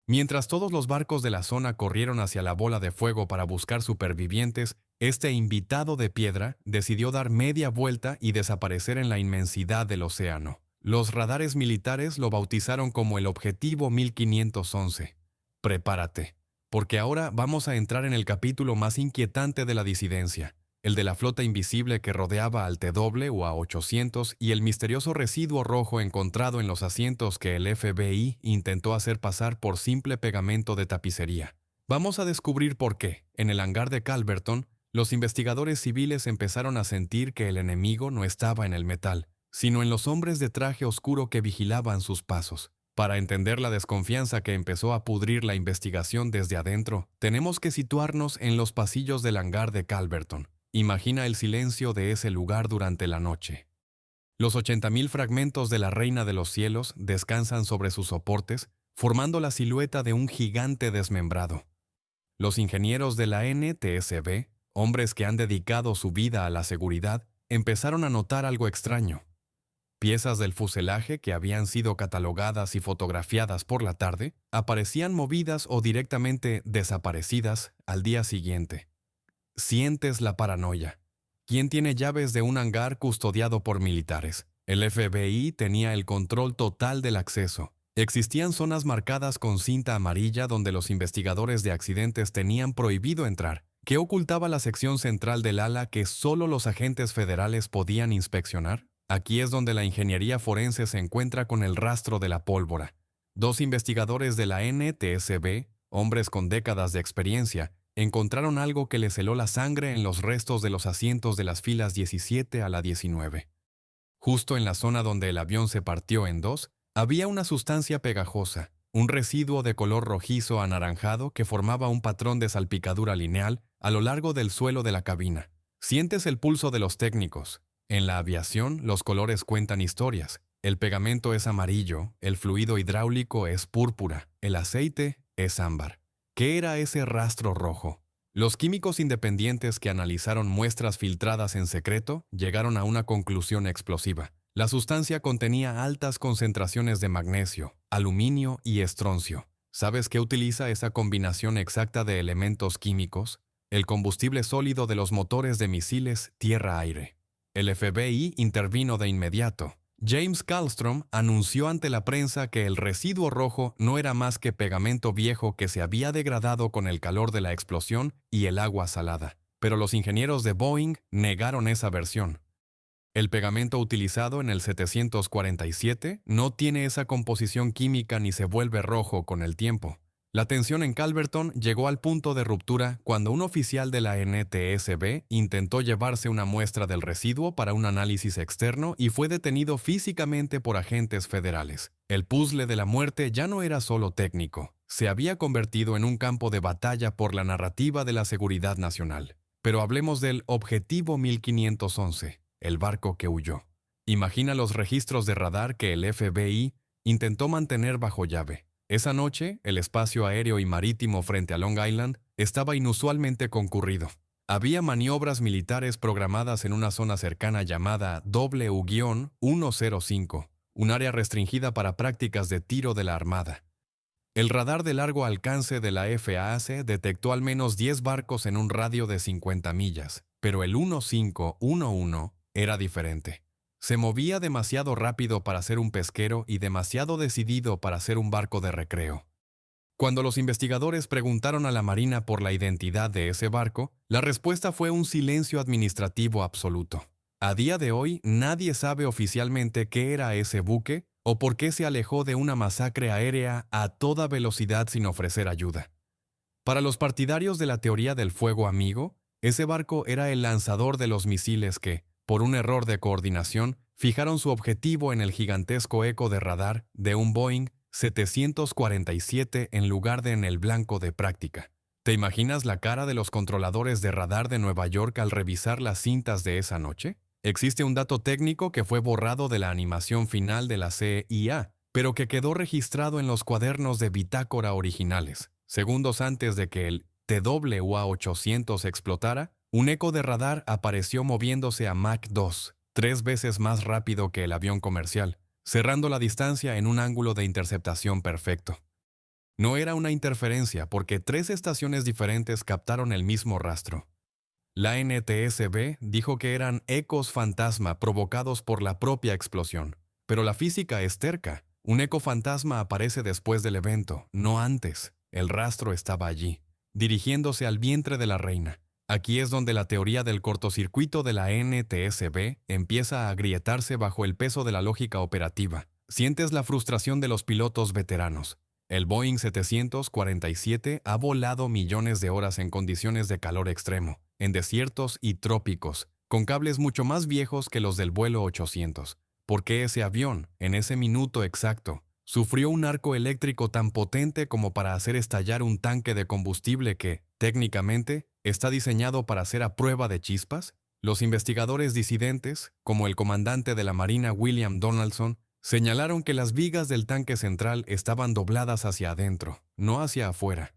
Mientras todos los barcos de la zona corrieron hacia la bola de fuego para buscar supervivientes, este invitado de piedra decidió dar media vuelta y desaparecer en la inmensidad del océano. Los radares militares lo bautizaron como el Objetivo 1511. Prepárate, porque ahora vamos a entrar en el capítulo más inquietante de la disidencia, el de la flota invisible que rodeaba al TWA-800 y el misterioso residuo rojo encontrado en los asientos que el FBI intentó hacer pasar por simple pegamento de tapicería. Vamos a descubrir por qué. En el hangar de Calverton, los investigadores civiles empezaron a sentir que el enemigo no estaba en el metal, sino en los hombres de traje oscuro que vigilaban sus pasos. Para entender la desconfianza que empezó a pudrir la investigación desde adentro, tenemos que situarnos en los pasillos del hangar de Calverton. Imagina el silencio de ese lugar durante la noche. Los 80.000 fragmentos de la Reina de los Cielos descansan sobre sus soportes, formando la silueta de un gigante desmembrado. Los ingenieros de la NTSB, hombres que han dedicado su vida a la seguridad, empezaron a notar algo extraño. Piezas del fuselaje que habían sido catalogadas y fotografiadas por la tarde aparecían movidas o directamente desaparecidas al día siguiente. Sientes la paranoia. ¿Quién tiene llaves de un hangar custodiado por militares? El FBI tenía el control total del acceso. Existían zonas marcadas con cinta amarilla donde los investigadores de accidentes tenían prohibido entrar, que ocultaba la sección central del ala que solo los agentes federales podían inspeccionar. Aquí es donde la ingeniería forense se encuentra con el rastro de la pólvora. 2 investigadores de la NTSB, hombres con décadas de experiencia, encontraron algo que les heló la sangre en los restos de los asientos de las filas 17 a la 19. Justo en la zona donde el avión se partió en dos, había una sustancia pegajosa, un residuo de color rojizo anaranjado que formaba un patrón de salpicadura lineal a lo largo del suelo de la cabina. Sientes el pulso de los técnicos. En la aviación, los colores cuentan historias. El pegamento es amarillo, el fluido hidráulico es púrpura, el aceite es ámbar. ¿Qué era ese rastro rojo? Los químicos independientes que analizaron muestras filtradas en secreto llegaron a una conclusión explosiva. La sustancia contenía altas concentraciones de magnesio, aluminio y estroncio. ¿Sabes qué utiliza esa combinación exacta de elementos químicos? El combustible sólido de los motores de misiles tierra-aire. El FBI intervino de inmediato. James Kallstrom anunció ante la prensa que el residuo rojo no era más que pegamento viejo que se había degradado con el calor de la explosión y el agua salada. Pero los ingenieros de Boeing negaron esa versión. El pegamento utilizado en el 747 no tiene esa composición química ni se vuelve rojo con el tiempo. La tensión en Calverton llegó al punto de ruptura cuando un oficial de la NTSB intentó llevarse una muestra del residuo para un análisis externo y fue detenido físicamente por agentes federales. El puzzle de la muerte ya no era solo técnico, se había convertido en un campo de batalla por la narrativa de la seguridad nacional. Pero hablemos del Objetivo 1511, el barco que huyó. Imagina los registros de radar que el FBI intentó mantener bajo llave. Esa noche, el espacio aéreo y marítimo frente a Long Island estaba inusualmente concurrido. Había maniobras militares programadas en una zona cercana llamada W-105, un área restringida para prácticas de tiro de la Armada. El radar de largo alcance de la FAC detectó al menos 10 barcos en un radio de 50 millas, pero el 1511 era diferente. Se movía demasiado rápido para ser un pesquero y demasiado decidido para ser un barco de recreo. Cuando los investigadores preguntaron a la Marina por la identidad de ese barco, la respuesta fue un silencio administrativo absoluto. A día de hoy, nadie sabe oficialmente qué era ese buque o por qué se alejó de una masacre aérea a toda velocidad sin ofrecer ayuda. Para los partidarios de la teoría del fuego amigo, ese barco era el lanzador de los misiles que, por un error de coordinación, fijaron su objetivo en el gigantesco eco de radar de un Boeing 747 en lugar de en el blanco de práctica. ¿Te imaginas la cara de los controladores de radar de Nueva York al revisar las cintas de esa noche? Existe un dato técnico que fue borrado de la animación final de la CIA, pero que quedó registrado en los cuadernos de bitácora originales. Segundos antes de que el TWA-800 explotara, un eco de radar apareció moviéndose a Mach 2, 3 veces más rápido que el avión comercial, cerrando la distancia en un ángulo de interceptación perfecto. No era una interferencia porque 3 estaciones diferentes captaron el mismo rastro. La NTSB dijo que eran ecos fantasma provocados por la propia explosión, pero la física es terca. Un eco fantasma aparece después del evento, no antes. El rastro estaba allí, dirigiéndose al vientre de la reina. Aquí es donde la teoría del cortocircuito de la NTSB empieza a agrietarse bajo el peso de la lógica operativa. Sientes la frustración de los pilotos veteranos. El Boeing 747 ha volado millones de horas en condiciones de calor extremo, en desiertos y trópicos, con cables mucho más viejos que los del vuelo 800. ¿Por qué ese avión, en ese minuto exacto, sufrió un arco eléctrico tan potente como para hacer estallar un tanque de combustible que, técnicamente, está diseñado para ser a prueba de chispas? Los investigadores disidentes, como el comandante de la Marina William Donaldson, señalaron que las vigas del tanque central estaban dobladas hacia adentro, no hacia afuera.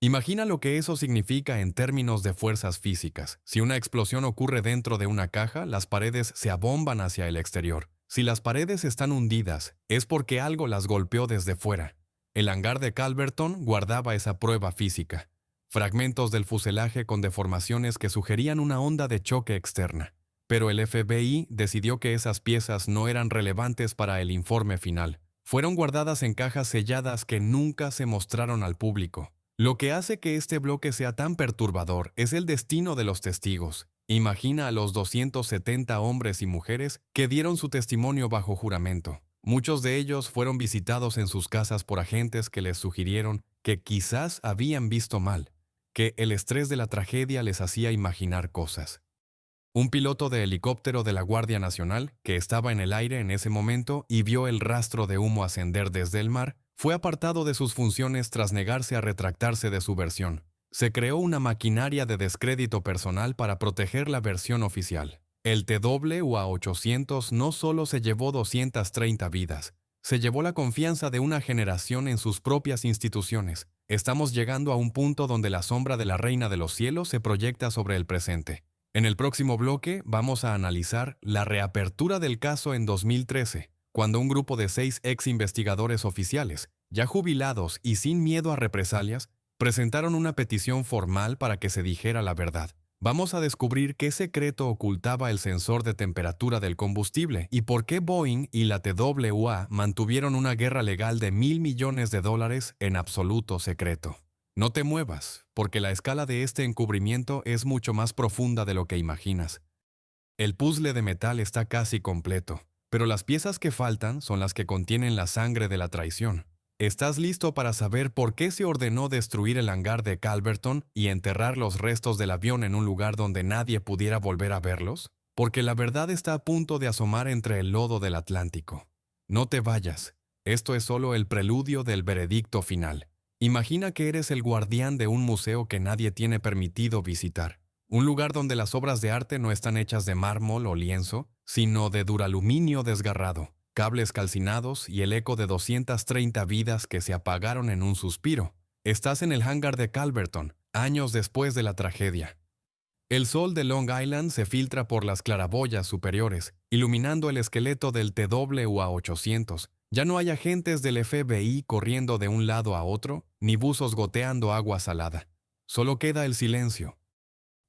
Imagina lo que eso significa en términos de fuerzas físicas. Si una explosión ocurre dentro de una caja, las paredes se abomban hacia el exterior. Si las paredes están hundidas, es porque algo las golpeó desde fuera. El hangar de Calverton guardaba esa prueba física. Fragmentos del fuselaje con deformaciones que sugerían una onda de choque externa. Pero el FBI decidió que esas piezas no eran relevantes para el informe final. Fueron guardadas en cajas selladas que nunca se mostraron al público. Lo que hace que este bloque sea tan perturbador es el destino de los testigos. Imagina a los 270 hombres y mujeres que dieron su testimonio bajo juramento. Muchos de ellos fueron visitados en sus casas por agentes que les sugirieron que quizás habían visto mal, que el estrés de la tragedia les hacía imaginar cosas. Un piloto de helicóptero de la Guardia Nacional, que estaba en el aire en ese momento y vio el rastro de humo ascender desde el mar, fue apartado de sus funciones tras negarse a retractarse de su versión. Se creó una maquinaria de descrédito personal para proteger la versión oficial. El TWA-800 no solo se llevó 230 vidas, se llevó la confianza de una generación en sus propias instituciones. Estamos llegando a un punto donde la sombra de la Reina de los Cielos se proyecta sobre el presente. En el próximo bloque vamos a analizar la reapertura del caso en 2013, cuando un grupo de 6 ex investigadores oficiales, ya jubilados y sin miedo a represalias, presentaron una petición formal para que se dijera la verdad. Vamos a descubrir qué secreto ocultaba el sensor de temperatura del combustible y por qué Boeing y la TWA mantuvieron una guerra legal de $1.000 millones en absoluto secreto. No te muevas, porque la escala de este encubrimiento es mucho más profunda de lo que imaginas. El puzzle de metal está casi completo, pero las piezas que faltan son las que contienen la sangre de la traición. ¿Estás listo para saber por qué se ordenó destruir el hangar de Calverton y enterrar los restos del avión en un lugar donde nadie pudiera volver a verlos? Porque la verdad está a punto de asomar entre el lodo del Atlántico. No te vayas. Esto es solo el preludio del veredicto final. Imagina que eres el guardián de un museo que nadie tiene permitido visitar. Un lugar donde las obras de arte no están hechas de mármol o lienzo, sino de duraluminio desgarrado, cables calcinados y el eco de 230 vidas que se apagaron en un suspiro. Estás en el hangar de Calverton, años después de la tragedia. El sol de Long Island se filtra por las claraboyas superiores, iluminando el esqueleto del TWA-800. Ya no hay agentes del FBI corriendo de un lado a otro, ni buzos goteando agua salada. Solo queda el silencio.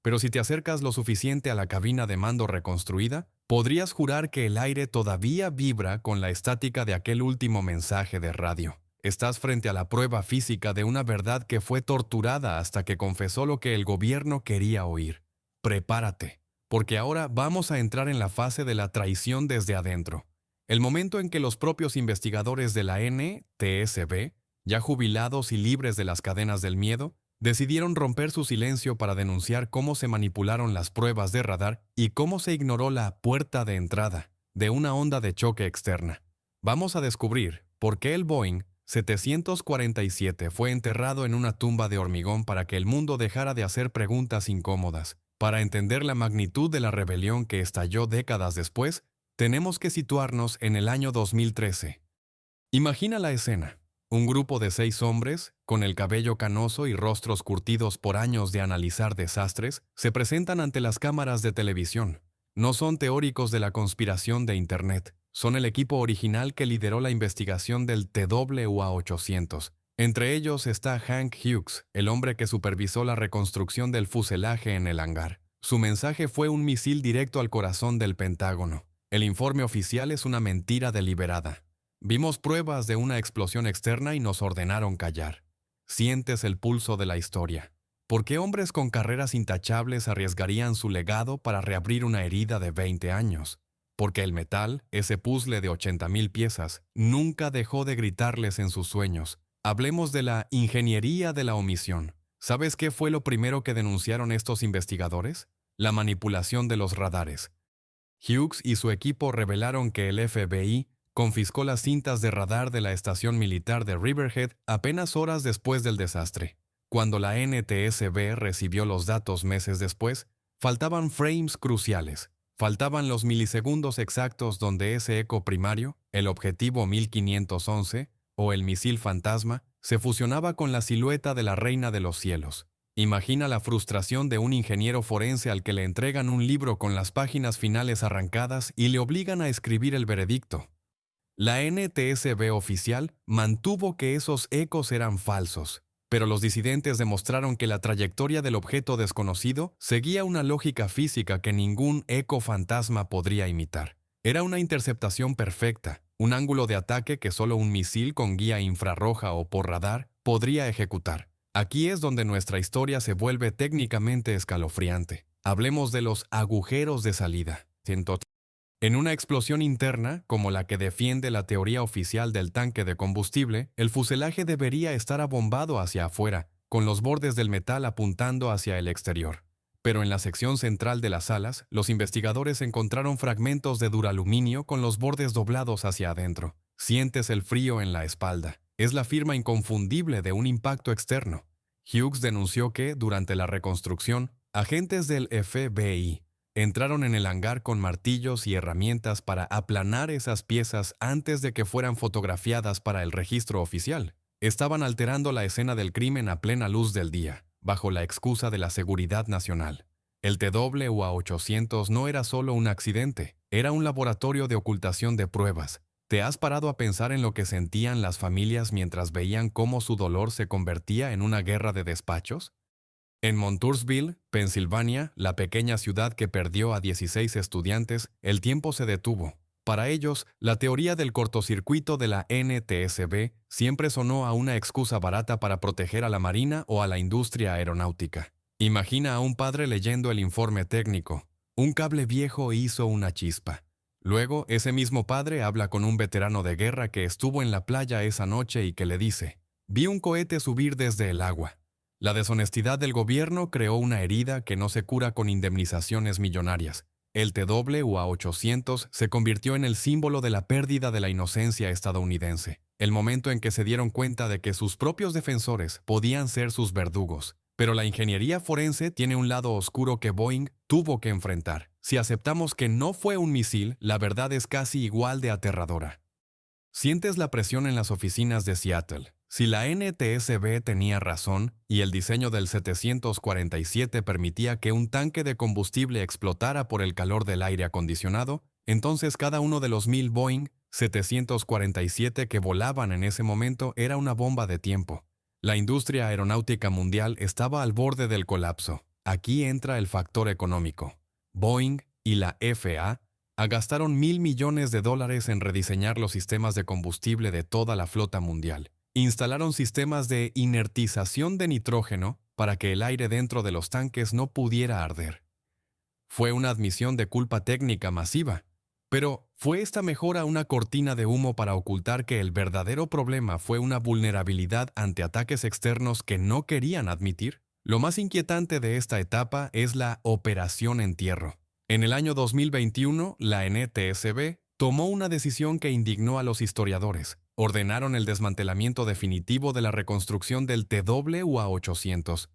Pero si te acercas lo suficiente a la cabina de mando reconstruida, podrías jurar que el aire todavía vibra con la estática de aquel último mensaje de radio. Estás frente a la prueba física de una verdad que fue torturada hasta que confesó lo que el gobierno quería oír. Prepárate, porque ahora vamos a entrar en la fase de la traición desde adentro. El momento en que los propios investigadores de la NTSB, ya jubilados y libres de las cadenas del miedo, decidieron romper su silencio para denunciar cómo se manipularon las pruebas de radar y cómo se ignoró la puerta de entrada de una onda de choque externa. Vamos a descubrir por qué el Boeing 747 fue enterrado en una tumba de hormigón para que el mundo dejara de hacer preguntas incómodas. Para entender la magnitud de la rebelión que estalló décadas después, tenemos que situarnos en el año 2013. Imagina la escena. Un grupo de 6 hombres, con el cabello canoso y rostros curtidos por años de analizar desastres, se presentan ante las cámaras de televisión. No son teóricos de la conspiración de Internet, son el equipo original que lideró la investigación del TWA-800. Entre ellos está Hank Hughes, el hombre que supervisó la reconstrucción del fuselaje en el hangar. Su mensaje fue un misil directo al corazón del Pentágono. El informe oficial es una mentira deliberada. Vimos pruebas de una explosión externa y nos ordenaron callar. Sientes el pulso de la historia. ¿Por qué hombres con carreras intachables arriesgarían su legado para reabrir una herida de 20 años? Porque el metal, ese puzzle de 80,000 piezas, nunca dejó de gritarles en sus sueños. Hablemos de la ingeniería de la omisión. ¿Sabes qué fue lo primero que denunciaron estos investigadores? La manipulación de los radares. Hughes y su equipo revelaron que el FBI confiscó las cintas de radar de la estación militar de Riverhead apenas horas después del desastre. Cuando la NTSB recibió los datos meses después, faltaban frames cruciales. Faltaban los milisegundos exactos donde ese eco primario, el objetivo 1511 o el misil fantasma, se fusionaba con la silueta de la reina de los cielos. Imagina la frustración de un ingeniero forense al que le entregan un libro con las páginas finales arrancadas y le obligan a escribir el veredicto. La NTSB oficial mantuvo que esos ecos eran falsos, pero los disidentes demostraron que la trayectoria del objeto desconocido seguía una lógica física que ningún eco fantasma podría imitar. Era una interceptación perfecta, un ángulo de ataque que solo un misil con guía infrarroja o por radar podría ejecutar. Aquí es donde nuestra historia se vuelve técnicamente escalofriante. Hablemos de los agujeros de salida. En una explosión interna, como la que defiende la teoría oficial del tanque de combustible, el fuselaje debería estar abombado hacia afuera, con los bordes del metal apuntando hacia el exterior. Pero en la sección central de las alas, los investigadores encontraron fragmentos de duraluminio con los bordes doblados hacia adentro. Sientes el frío en la espalda. Es la firma inconfundible de un impacto externo. Hughes denunció que, durante la reconstrucción, agentes del FBI entraron en el hangar con martillos y herramientas para aplanar esas piezas antes de que fueran fotografiadas para el registro oficial. Estaban alterando la escena del crimen a plena luz del día, bajo la excusa de la seguridad nacional. El TWA-800 no era solo un accidente, era un laboratorio de ocultación de pruebas. ¿Te has parado a pensar en lo que sentían las familias mientras veían cómo su dolor se convertía en una guerra de despachos? En Montoursville, Pensilvania, la pequeña ciudad que perdió a 16 estudiantes, el tiempo se detuvo. Para ellos, la teoría del cortocircuito de la NTSB siempre sonó a una excusa barata para proteger a la marina o a la industria aeronáutica. Imagina a un padre leyendo el informe técnico. Un cable viejo hizo una chispa. Luego, ese mismo padre habla con un veterano de guerra que estuvo en la playa esa noche y que le dice: «Vi un cohete subir desde el agua». La deshonestidad del gobierno creó una herida que no se cura con indemnizaciones millonarias. El TWA-800 se convirtió en el símbolo de la pérdida de la inocencia estadounidense, el momento en que se dieron cuenta de que sus propios defensores podían ser sus verdugos. Pero la ingeniería forense tiene un lado oscuro que Boeing tuvo que enfrentar. Si aceptamos que no fue un misil, la verdad es casi igual de aterradora. Sientes la presión en las oficinas de Seattle. Si la NTSB tenía razón y el diseño del 747 permitía que un tanque de combustible explotara por el calor del aire acondicionado, entonces cada uno de los 1000 Boeing 747 que volaban en ese momento era una bomba de tiempo. La industria aeronáutica mundial estaba al borde del colapso. Aquí entra el factor económico. Boeing y la FAA gastaron $1,000 millones en rediseñar los sistemas de combustible de toda la flota mundial. Instalaron sistemas de inertización de nitrógeno para que el aire dentro de los tanques no pudiera arder. Fue una admisión de culpa técnica masiva. Pero, ¿fue esta mejora una cortina de humo para ocultar que el verdadero problema fue una vulnerabilidad ante ataques externos que no querían admitir? Lo más inquietante de esta etapa es la Operación Entierro. En el año 2021, la NTSB tomó una decisión que indignó a los historiadores. Ordenaron el desmantelamiento definitivo de la reconstrucción del TWA-800.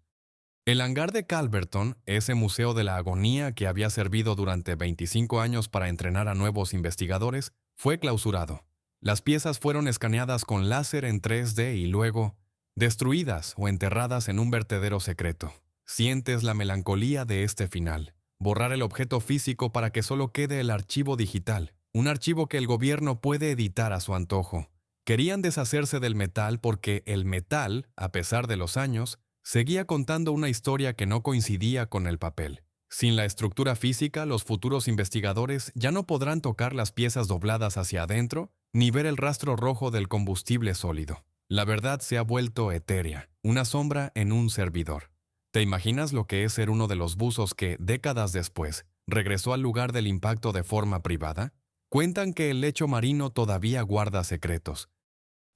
El hangar de Calverton, ese museo de la agonía que había servido durante 25 años para entrenar a nuevos investigadores, fue clausurado. Las piezas fueron escaneadas con láser en 3D y luego destruidas o enterradas en un vertedero secreto. Sientes la melancolía de este final. Borrar el objeto físico para que solo quede el archivo digital, un archivo que el gobierno puede editar a su antojo. Querían deshacerse del metal porque el metal, a pesar de los años, seguía contando una historia que no coincidía con el papel. Sin la estructura física, los futuros investigadores ya no podrán tocar las piezas dobladas hacia adentro ni ver el rastro rojo del combustible sólido. La verdad se ha vuelto etérea, una sombra en un servidor. ¿Te imaginas lo que es ser uno de los buzos que, décadas después, regresó al lugar del impacto de forma privada? Cuentan que el lecho marino todavía guarda secretos.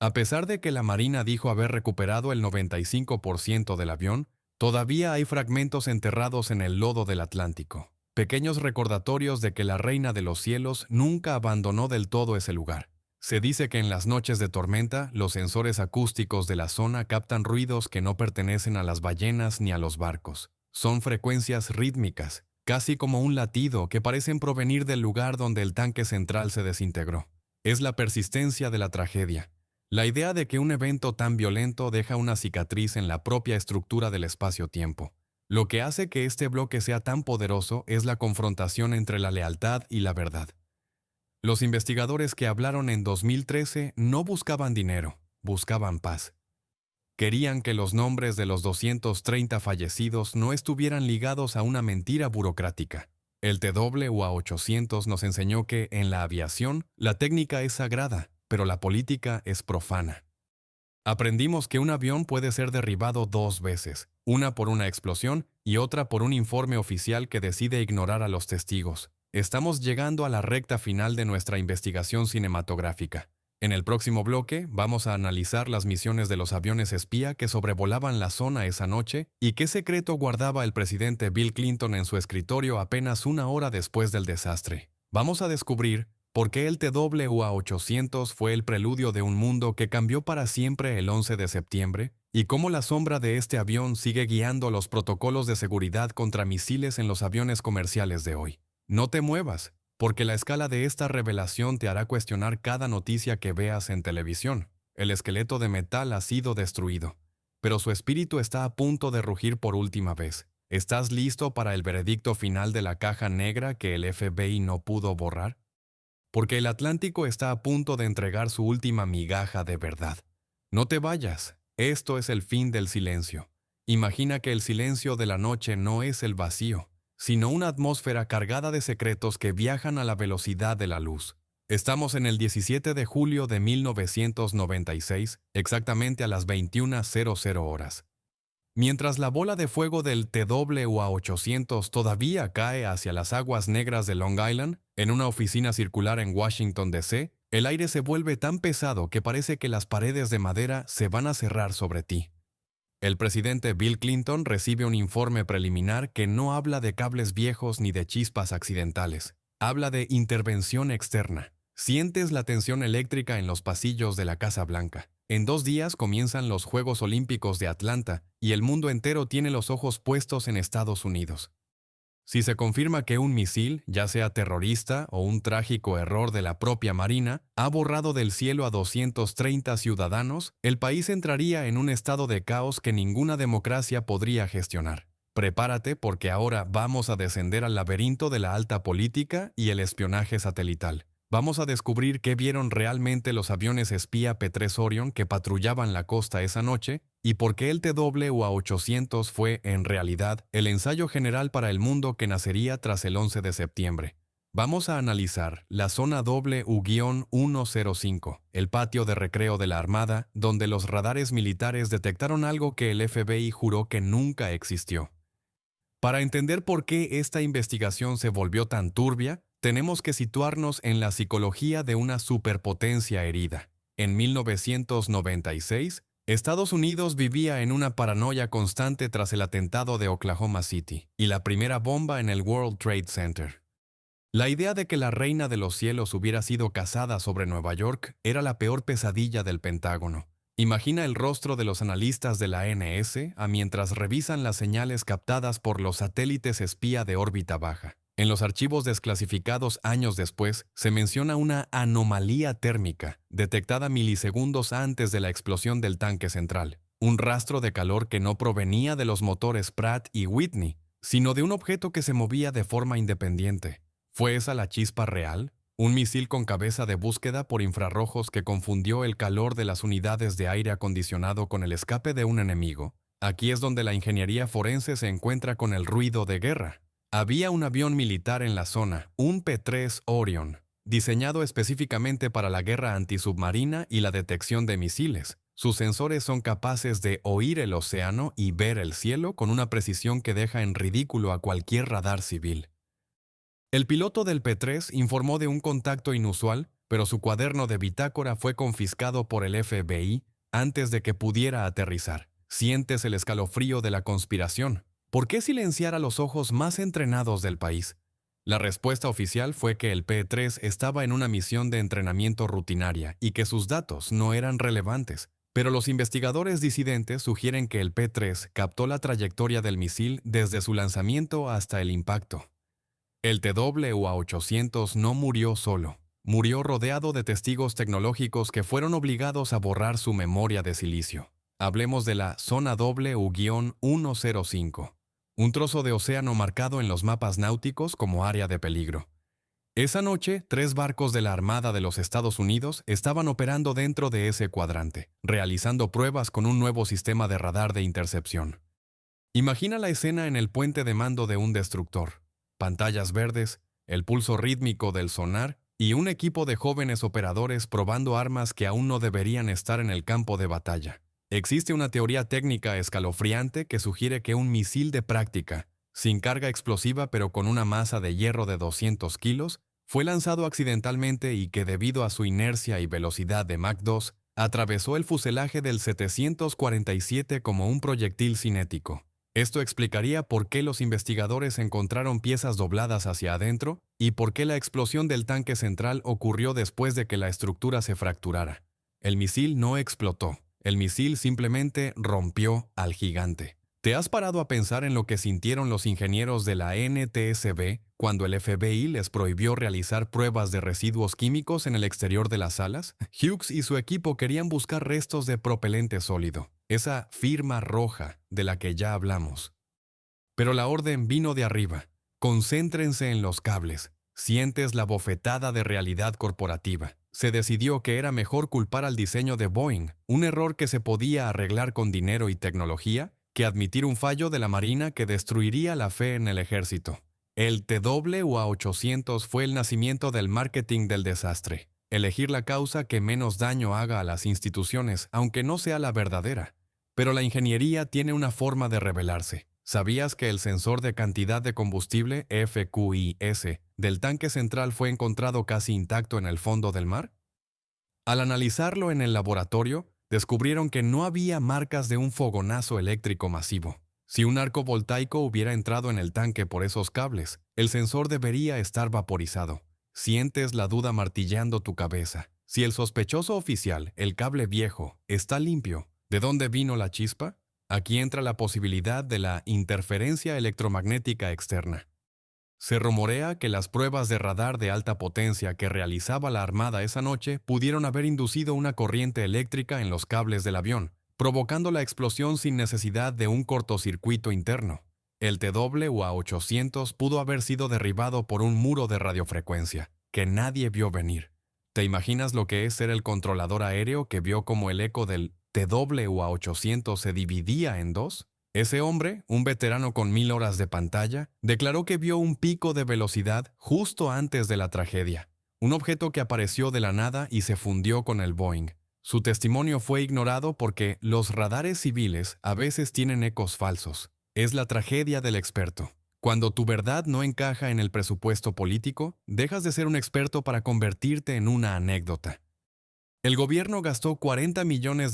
A pesar de que la Marina dijo haber recuperado el 95% del avión, todavía hay fragmentos enterrados en el lodo del Atlántico. Pequeños recordatorios de que la Reina de los Cielos nunca abandonó del todo ese lugar. Se dice que en las noches de tormenta, los sensores acústicos de la zona captan ruidos que no pertenecen a las ballenas ni a los barcos. Son frecuencias rítmicas, casi como un latido, que parecen provenir del lugar donde el tanque central se desintegró. Es la persistencia de la tragedia. La idea de que un evento tan violento deja una cicatriz en la propia estructura del espacio-tiempo. Lo que hace que este bloque sea tan poderoso es la confrontación entre la lealtad y la verdad. Los investigadores que hablaron en 2013 no buscaban dinero, buscaban paz. Querían que los nombres de los 230 fallecidos no estuvieran ligados a una mentira burocrática. El TWA-800 nos enseñó que, en la aviación, la técnica es sagrada, pero la política es profana. Aprendimos que un avión puede ser derribado 2 veces, una por una explosión y otra por un informe oficial que decide ignorar a los testigos. Estamos llegando a la recta final de nuestra investigación cinematográfica. En el próximo bloque vamos a analizar las misiones de los aviones espía que sobrevolaban la zona esa noche y qué secreto guardaba el presidente Bill Clinton en su escritorio apenas 1 hora después del desastre. Vamos a descubrir por qué el TWA-800 fue el preludio de un mundo que cambió para siempre el 11 de septiembre y cómo la sombra de este avión sigue guiando los protocolos de seguridad contra misiles en los aviones comerciales de hoy. No te muevas, porque la escala de esta revelación te hará cuestionar cada noticia que veas en televisión. El esqueleto de metal ha sido destruido, pero su espíritu está a punto de rugir por última vez. ¿Estás listo para el veredicto final de la caja negra que el FBI no pudo borrar? Porque el Atlántico está a punto de entregar su última migaja de verdad. No te vayas, esto es el fin del silencio. Imagina que el silencio de la noche no es el vacío, sino una atmósfera cargada de secretos que viajan a la velocidad de la luz. Estamos en el 17 de julio de 1996, exactamente a las 21:00 horas. Mientras la bola de fuego del TWA-800 todavía cae hacia las aguas negras de Long Island, en una oficina circular en Washington, D.C., el aire se vuelve tan pesado que parece que las paredes de madera se van a cerrar sobre ti. El presidente Bill Clinton recibe un informe preliminar que no habla de cables viejos ni de chispas accidentales. Habla de intervención externa. Sientes la tensión eléctrica en los pasillos de la Casa Blanca. En 2 días comienzan los Juegos Olímpicos de Atlanta y el mundo entero tiene los ojos puestos en Estados Unidos. Si se confirma que un misil, ya sea terrorista o un trágico error de la propia Marina, ha borrado del cielo a 230 ciudadanos, el país entraría en un estado de caos que ninguna democracia podría gestionar. Prepárate porque ahora vamos a descender al laberinto de la alta política y el espionaje satelital. Vamos a descubrir qué vieron realmente los aviones espía P-3 Orion que patrullaban la costa esa noche y por qué el TWA-800 fue, en realidad, el ensayo general para el mundo que nacería tras el 11 de septiembre. Vamos a analizar la zona W-105, el patio de recreo de la Armada, donde los radares militares detectaron algo que el FBI juró que nunca existió. Para entender por qué esta investigación se volvió tan turbia, tenemos que situarnos en la psicología de una superpotencia herida. En 1996, Estados Unidos vivía en una paranoia constante tras el atentado de Oklahoma City y la primera bomba en el World Trade Center. La idea de que la Reina de los Cielos hubiera sido cazada sobre Nueva York era la peor pesadilla del Pentágono. Imagina el rostro de los analistas de la NSA mientras revisan las señales captadas por los satélites espía de órbita baja. En los archivos desclasificados años después, se menciona una anomalía térmica, detectada milisegundos antes de la explosión del tanque central. Un rastro de calor que no provenía de los motores Pratt y Whitney, sino de un objeto que se movía de forma independiente. ¿Fue esa la chispa real? ¿Un misil con cabeza de búsqueda por infrarrojos que confundió el calor de las unidades de aire acondicionado con el escape de un enemigo? Aquí es donde la ingeniería forense se encuentra con el ruido de guerra. Había un avión militar en la zona, un P-3 Orion, diseñado específicamente para la guerra antisubmarina y la detección de misiles. Sus sensores son capaces de oír el océano y ver el cielo con una precisión que deja en ridículo a cualquier radar civil. El piloto del P-3 informó de un contacto inusual, pero su cuaderno de bitácora fue confiscado por el FBI antes de que pudiera aterrizar. ¿Sientes el escalofrío de la conspiración? ¿Por qué silenciar a los ojos más entrenados del país? La respuesta oficial fue que el P-3 estaba en una misión de entrenamiento rutinaria y que sus datos no eran relevantes. Pero los investigadores disidentes sugieren que el P-3 captó la trayectoria del misil desde su lanzamiento hasta el impacto. El TWA-800 no murió solo. Murió rodeado de testigos tecnológicos que fueron obligados a borrar su memoria de silicio. Hablemos de la zona W-105, un trozo de océano marcado en los mapas náuticos como área de peligro. Esa noche, 3 barcos de la Armada de los Estados Unidos estaban operando dentro de ese cuadrante, realizando pruebas con un nuevo sistema de radar de intercepción. Imagina la escena en el puente de mando de un destructor. Pantallas verdes, el pulso rítmico del sonar y un equipo de jóvenes operadores probando armas que aún no deberían estar en el campo de batalla. Existe una teoría técnica escalofriante que sugiere que un misil de práctica, sin carga explosiva pero con una masa de hierro de 200 kilos, fue lanzado accidentalmente y que debido a su inercia y velocidad de Mach 2, atravesó el fuselaje del 747 como un proyectil cinético. Esto explicaría por qué los investigadores encontraron piezas dobladas hacia adentro y por qué la explosión del tanque central ocurrió después de que la estructura se fracturara. El misil no explotó, el misil simplemente rompió al gigante. ¿Te has parado a pensar en lo que sintieron los ingenieros de la NTSB cuando el FBI les prohibió realizar pruebas de residuos químicos en el exterior de las salas? Hughes y su equipo querían buscar restos de propelente sólido, esa firma roja de la que ya hablamos. Pero la orden vino de arriba. Concéntrense en los cables. Sientes la bofetada de realidad corporativa. Se decidió que era mejor culpar al diseño de Boeing, un error que se podía arreglar con dinero y tecnología, que admitir un fallo de la Marina que destruiría la fe en el ejército. El TWA-800 fue el nacimiento del marketing del desastre. Elegir la causa que menos daño haga a las instituciones, aunque no sea la verdadera. Pero la ingeniería tiene una forma de revelarse. ¿Sabías que el sensor de cantidad de combustible, FQIS, del tanque central fue encontrado casi intacto en el fondo del mar? Al analizarlo en el laboratorio, descubrieron que no había marcas de un fogonazo eléctrico masivo. Si un arco voltaico hubiera entrado en el tanque por esos cables, el sensor debería estar vaporizado. Sientes la duda martillando tu cabeza. Si el sospechoso oficial, el cable viejo, está limpio, ¿de dónde vino la chispa? Aquí entra la posibilidad de la interferencia electromagnética externa. Se rumorea que las pruebas de radar de alta potencia que realizaba la Armada esa noche pudieron haber inducido una corriente eléctrica en los cables del avión, provocando la explosión sin necesidad de un cortocircuito interno. El TWA-800 pudo haber sido derribado por un muro de radiofrecuencia, que nadie vio venir. ¿Te imaginas lo que es ser el controlador aéreo que vio cómo el eco del TWA-800 se dividía en dos? Ese hombre, un veterano con 1000 horas de pantalla, declaró que vio un pico de velocidad justo antes de la tragedia, un objeto que apareció de la nada y se fundió con el Boeing. Su testimonio fue ignorado porque los radares civiles a veces tienen ecos falsos. Es la tragedia del experto. Cuando tu verdad no encaja en el presupuesto político, dejas de ser un experto para convertirte en una anécdota. El gobierno gastó $40 millones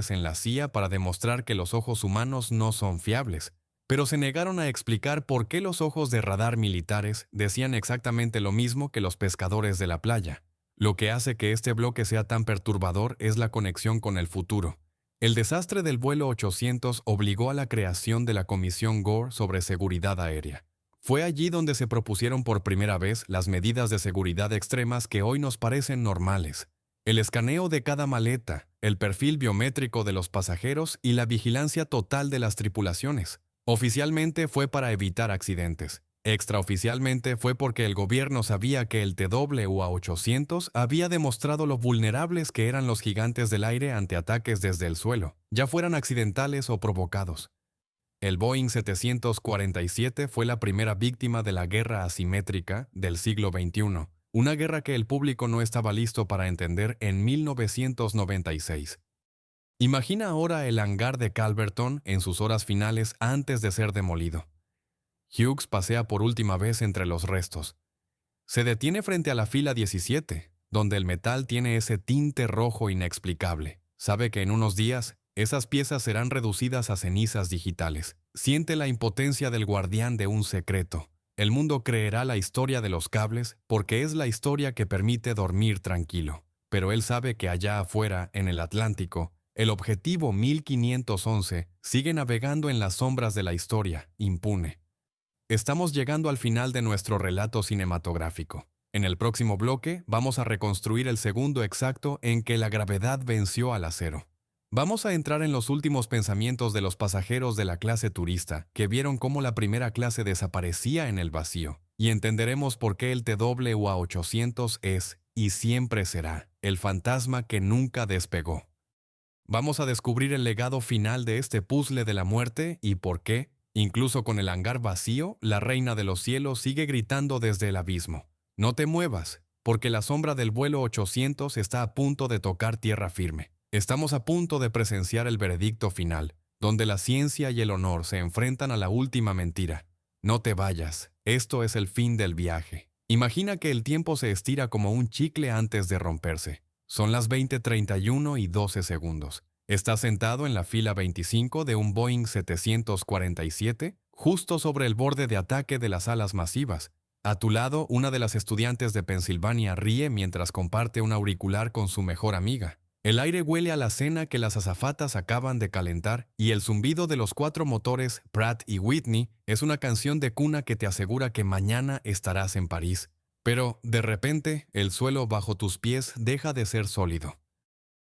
en la CIA para demostrar que los ojos humanos no son fiables, pero se negaron a explicar por qué los ojos de radar militares decían exactamente lo mismo que los pescadores de la playa. Lo que hace que este bloque sea tan perturbador es la conexión con el futuro. El desastre del vuelo 800 obligó a la creación de la Comisión Gore sobre seguridad aérea. Fue allí donde se propusieron por primera vez las medidas de seguridad extremas que hoy nos parecen normales. El escaneo de cada maleta, el perfil biométrico de los pasajeros y la vigilancia total de las tripulaciones. Oficialmente fue para evitar accidentes. Extraoficialmente fue porque el gobierno sabía que el TWA-800 había demostrado lo vulnerables que eran los gigantes del aire ante ataques desde el suelo, ya fueran accidentales o provocados. El Boeing 747 fue la primera víctima de la guerra asimétrica del siglo XXI. Una guerra que el público no estaba listo para entender en 1996. Imagina ahora el hangar de Calverton en sus horas finales antes de ser demolido. Hughes pasea por última vez entre los restos. Se detiene frente a la fila 17, donde el metal tiene ese tinte rojo inexplicable. Sabe que en unos días, esas piezas serán reducidas a cenizas digitales. Siente la impotencia del guardián de un secreto. El mundo creerá la historia de los cables porque es la historia que permite dormir tranquilo. Pero él sabe que allá afuera, en el Atlántico, el objetivo 1511 sigue navegando en las sombras de la historia, impune. Estamos llegando al final de nuestro relato cinematográfico. En el próximo bloque vamos a reconstruir el segundo exacto en que la gravedad venció al acero. Vamos a entrar en los últimos pensamientos de los pasajeros de la clase turista que vieron cómo la primera clase desaparecía en el vacío, y entenderemos por qué el TWA-800 es, y siempre será, el fantasma que nunca despegó. Vamos a descubrir el legado final de este puzzle de la muerte y por qué, incluso con el hangar vacío, la reina de los cielos sigue gritando desde el abismo. No te muevas, porque la sombra del vuelo 800 está a punto de tocar tierra firme. Estamos a punto de presenciar el veredicto final, donde la ciencia y el honor se enfrentan a la última mentira. No te vayas, esto es el fin del viaje. Imagina que el tiempo se estira como un chicle antes de romperse. Son las 20:31 y 12 segundos. Estás sentado en la fila 25 de un Boeing 747, justo sobre el borde de ataque de las alas masivas. A tu lado, una de las estudiantes de Pensilvania ríe mientras comparte un auricular con su mejor amiga. El aire huele a la cena que las azafatas acaban de calentar y el zumbido de los 4 motores Pratt y Whitney es una canción de cuna que te asegura que mañana estarás en París. Pero, de repente, el suelo bajo tus pies deja de ser sólido.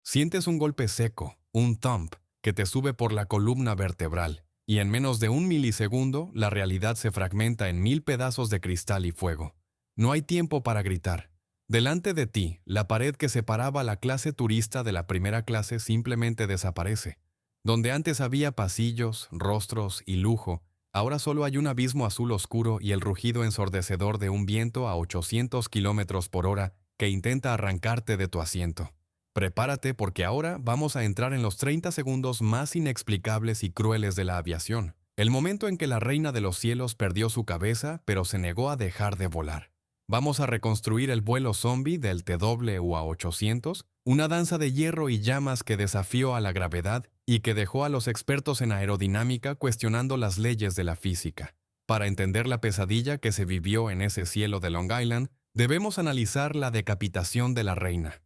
Sientes un golpe seco, un thump, que te sube por la columna vertebral, y en menos de un milisegundo, la realidad se fragmenta en 1000 pedazos de cristal y fuego. No hay tiempo para gritar. Delante de ti, la pared que separaba la clase turista de la primera clase simplemente desaparece. Donde antes había pasillos, rostros y lujo, ahora solo hay un abismo azul oscuro y el rugido ensordecedor de un viento a 800 kilómetros por hora que intenta arrancarte de tu asiento. Prepárate porque ahora vamos a entrar en los 30 segundos más inexplicables y crueles de la aviación. El momento en que la reina de los cielos perdió su cabeza, pero se negó a dejar de volar. Vamos a reconstruir el vuelo zombie del TWA-800, una danza de hierro y llamas que desafió a la gravedad y que dejó a los expertos en aerodinámica cuestionando las leyes de la física. Para entender la pesadilla que se vivió en ese cielo de Long Island, debemos analizar la decapitación de la reina.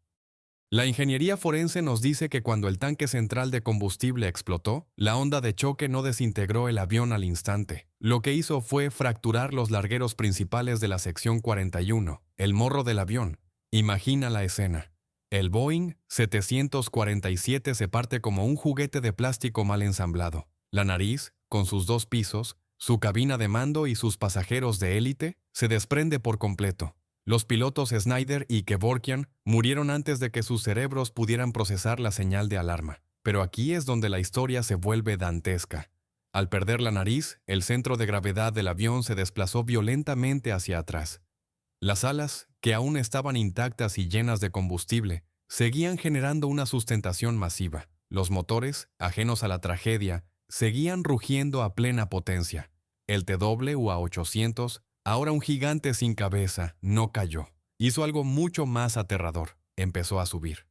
La ingeniería forense nos dice que cuando el tanque central de combustible explotó, la onda de choque no desintegró el avión al instante. Lo que hizo fue fracturar los largueros principales de la sección 41, el morro del avión. Imagina la escena. El Boeing 747 se parte como un juguete de plástico mal ensamblado. La nariz, con sus 2 pisos, su cabina de mando y sus pasajeros de élite, se desprende por completo. Los pilotos Snyder y Kevorkian murieron antes de que sus cerebros pudieran procesar la señal de alarma. Pero aquí es donde la historia se vuelve dantesca. Al perder la nariz, el centro de gravedad del avión se desplazó violentamente hacia atrás. Las alas, que aún estaban intactas y llenas de combustible, seguían generando una sustentación masiva. Los motores, ajenos a la tragedia, seguían rugiendo a plena potencia. El TWA-800, ahora un gigante sin cabeza, no cayó. Hizo algo mucho más aterrador. Empezó a subir.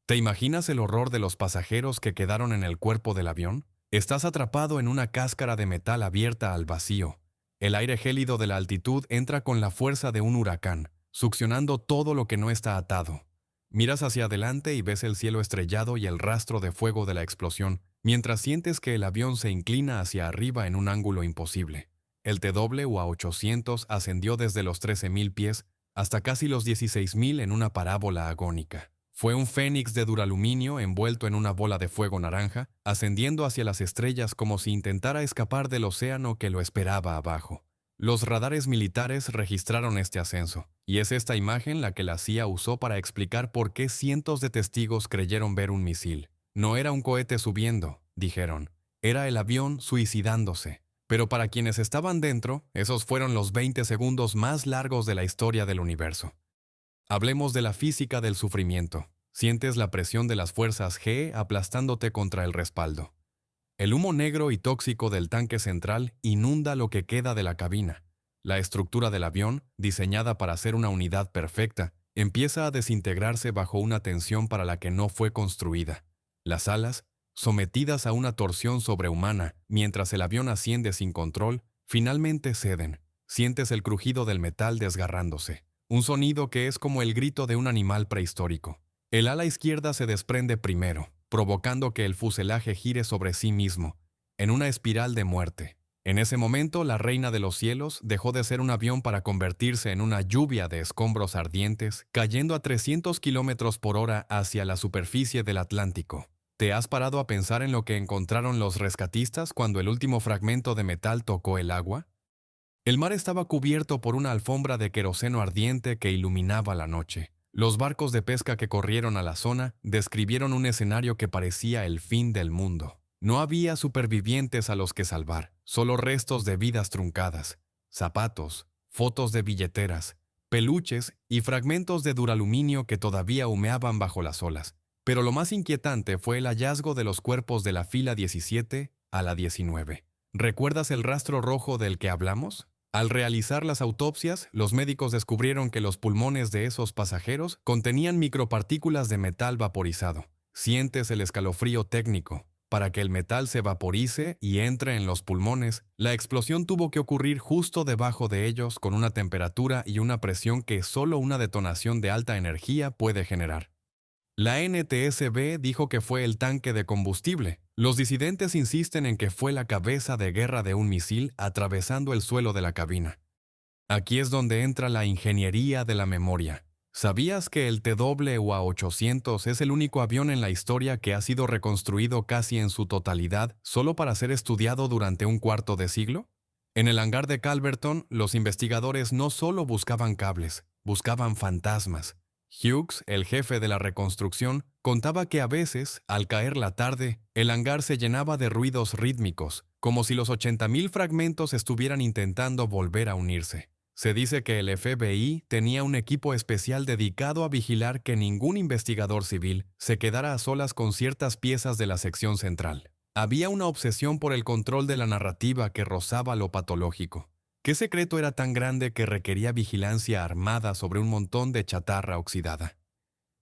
¿Te imaginas el horror de los pasajeros que quedaron en el cuerpo del avión? Estás atrapado en una cáscara de metal abierta al vacío. El aire gélido de la altitud entra con la fuerza de un huracán, succionando todo lo que no está atado. Miras hacia adelante y ves el cielo estrellado y el rastro de fuego de la explosión, mientras sientes que el avión se inclina hacia arriba en un ángulo imposible. El TWA-800 ascendió desde los 13.000 pies hasta casi los 16.000 en una parábola agónica. Fue un fénix de duraluminio envuelto en una bola de fuego naranja, ascendiendo hacia las estrellas como si intentara escapar del océano que lo esperaba abajo. Los radares militares registraron este ascenso, y es esta imagen la que la CIA usó para explicar por qué cientos de testigos creyeron ver un misil. No era un cohete subiendo, dijeron, era el avión suicidándose. Pero para quienes estaban dentro, esos fueron los 20 segundos más largos de la historia del universo. Hablemos de la física del sufrimiento. Sientes la presión de las fuerzas G aplastándote contra el respaldo. El humo negro y tóxico del tanque central inunda lo que queda de la cabina. La estructura del avión, diseñada para ser una unidad perfecta, empieza a desintegrarse bajo una tensión para la que no fue construida. Las alas, sometidas a una torsión sobrehumana mientras el avión asciende sin control, finalmente ceden. Sientes el crujido del metal desgarrándose, un sonido que es como el grito de un animal prehistórico. El ala izquierda se desprende primero, provocando que el fuselaje gire sobre sí mismo, en una espiral de muerte. En ese momento, la reina de los cielos dejó de ser un avión para convertirse en una lluvia de escombros ardientes, cayendo a 300 kilómetros por hora hacia la superficie del Atlántico. ¿Te has parado a pensar en lo que encontraron los rescatistas cuando el último fragmento de metal tocó el agua? El mar estaba cubierto por una alfombra de queroseno ardiente que iluminaba la noche. Los barcos de pesca que corrieron a la zona describieron un escenario que parecía el fin del mundo. No había supervivientes a los que salvar, solo restos de vidas truncadas, zapatos, fotos de billeteras, peluches y fragmentos de duraluminio que todavía humeaban bajo las olas. Pero lo más inquietante fue el hallazgo de los cuerpos de la fila 17 a la 19. ¿Recuerdas el rastro rojo del que hablamos? Al realizar las autopsias, los médicos descubrieron que los pulmones de esos pasajeros contenían micropartículas de metal vaporizado. Sientes el escalofrío técnico. Para que el metal se vaporice y entre en los pulmones, la explosión tuvo que ocurrir justo debajo de ellos con una temperatura y una presión que solo una detonación de alta energía puede generar. La NTSB dijo que fue el tanque de combustible. Los disidentes insisten en que fue la cabeza de guerra de un misil atravesando el suelo de la cabina. Aquí es donde entra la ingeniería de la memoria. ¿Sabías que el TWA-800 es el único avión en la historia que ha sido reconstruido casi en su totalidad solo para ser estudiado durante un cuarto de siglo? En el hangar de Calverton, los investigadores no solo buscaban cables, buscaban fantasmas. Hughes, el jefe de la reconstrucción, contaba que a veces, al caer la tarde, el hangar se llenaba de ruidos rítmicos, como si los 80,000 fragmentos estuvieran intentando volver a unirse. Se dice que el FBI tenía un equipo especial dedicado a vigilar que ningún investigador civil se quedara a solas con ciertas piezas de la sección central. Había una obsesión por el control de la narrativa que rozaba lo patológico. ¿Qué secreto era tan grande que requería vigilancia armada sobre un montón de chatarra oxidada?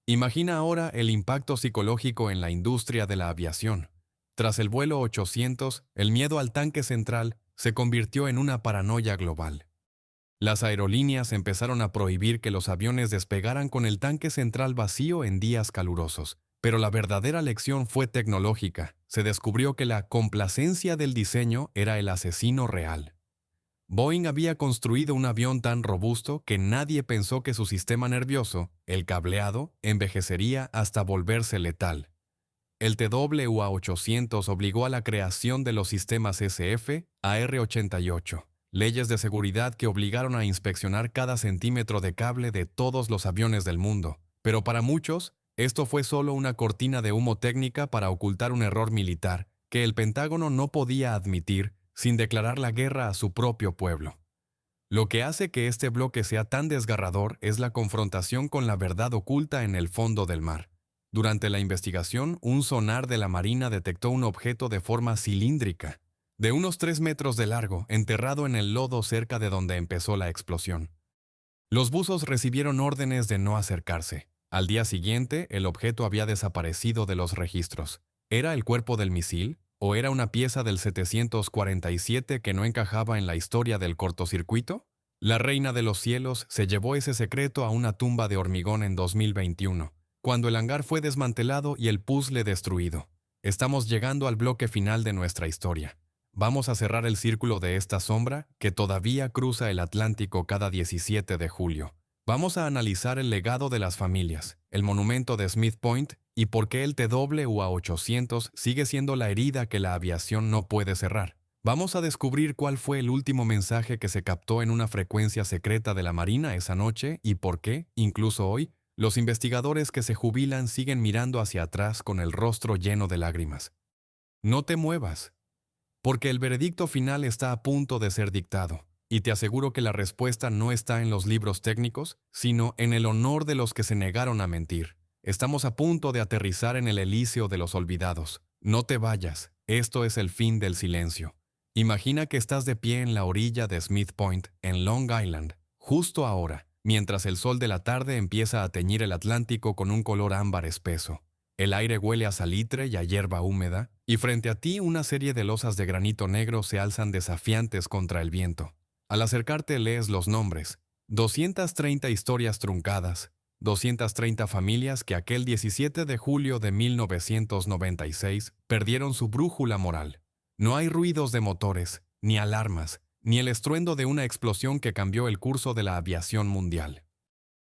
Imagina ahora el impacto psicológico en la industria de la aviación. Tras el vuelo 800, el miedo al tanque central se convirtió en una paranoia global. Las aerolíneas empezaron a prohibir que los aviones despegaran con el tanque central vacío en días calurosos. Pero la verdadera lección fue tecnológica. Se descubrió que la complacencia del diseño era el asesino real. Boeing había construido un avión tan robusto que nadie pensó que su sistema nervioso, el cableado, envejecería hasta volverse letal. El TWA-800 obligó a la creación de los sistemas SF AR-88. Leyes de seguridad que obligaron a inspeccionar cada centímetro de cable de todos los aviones del mundo. Pero para muchos, esto fue solo una cortina de humo técnica para ocultar un error militar que el Pentágono no podía admitir sin declarar la guerra a su propio pueblo. Lo que hace que este bloque sea tan desgarrador es la confrontación con la verdad oculta en el fondo del mar. Durante la investigación, un sonar de la Marina detectó un objeto de forma cilíndrica, de unos 3 metros de largo, enterrado en el lodo cerca de donde empezó la explosión. Los buzos recibieron órdenes de no acercarse. Al día siguiente, el objeto había desaparecido de los registros. ¿Era el cuerpo del misil? ¿O era una pieza del 747 que no encajaba en la historia del cortocircuito? La reina de los cielos se llevó ese secreto a una tumba de hormigón en 2021, cuando el hangar fue desmantelado y el puzzle destruido. Estamos llegando al bloque final de nuestra historia. Vamos a cerrar el círculo de esta sombra que todavía cruza el Atlántico cada 17 de julio. Vamos a analizar el legado de las familias, el monumento de Smith Point y por qué el TWA-800 sigue siendo la herida que la aviación no puede cerrar. Vamos a descubrir cuál fue el último mensaje que se captó en una frecuencia secreta de la Marina esa noche y por qué, incluso hoy, los investigadores que se jubilan siguen mirando hacia atrás con el rostro lleno de lágrimas. No te muevas, porque el veredicto final está a punto de ser dictado, y te aseguro que la respuesta no está en los libros técnicos, sino en el honor de los que se negaron a mentir. Estamos a punto de aterrizar en el Elíseo de los olvidados. No te vayas, esto es el fin del silencio. Imagina que estás de pie en la orilla de Smith Point, en Long Island, justo ahora. mientras el sol de la tarde empieza a teñir el Atlántico con un color ámbar espeso. El aire huele a salitre y a hierba húmeda, y frente a ti una serie de losas de granito negro se alzan desafiantes contra el viento. Al acercarte lees los nombres: 230 historias truncadas, 230 familias que aquel 17 de julio de 1996 perdieron su brújula moral. No hay ruidos de motores, ni alarmas, ni el estruendo de una explosión que cambió el curso de la aviación mundial.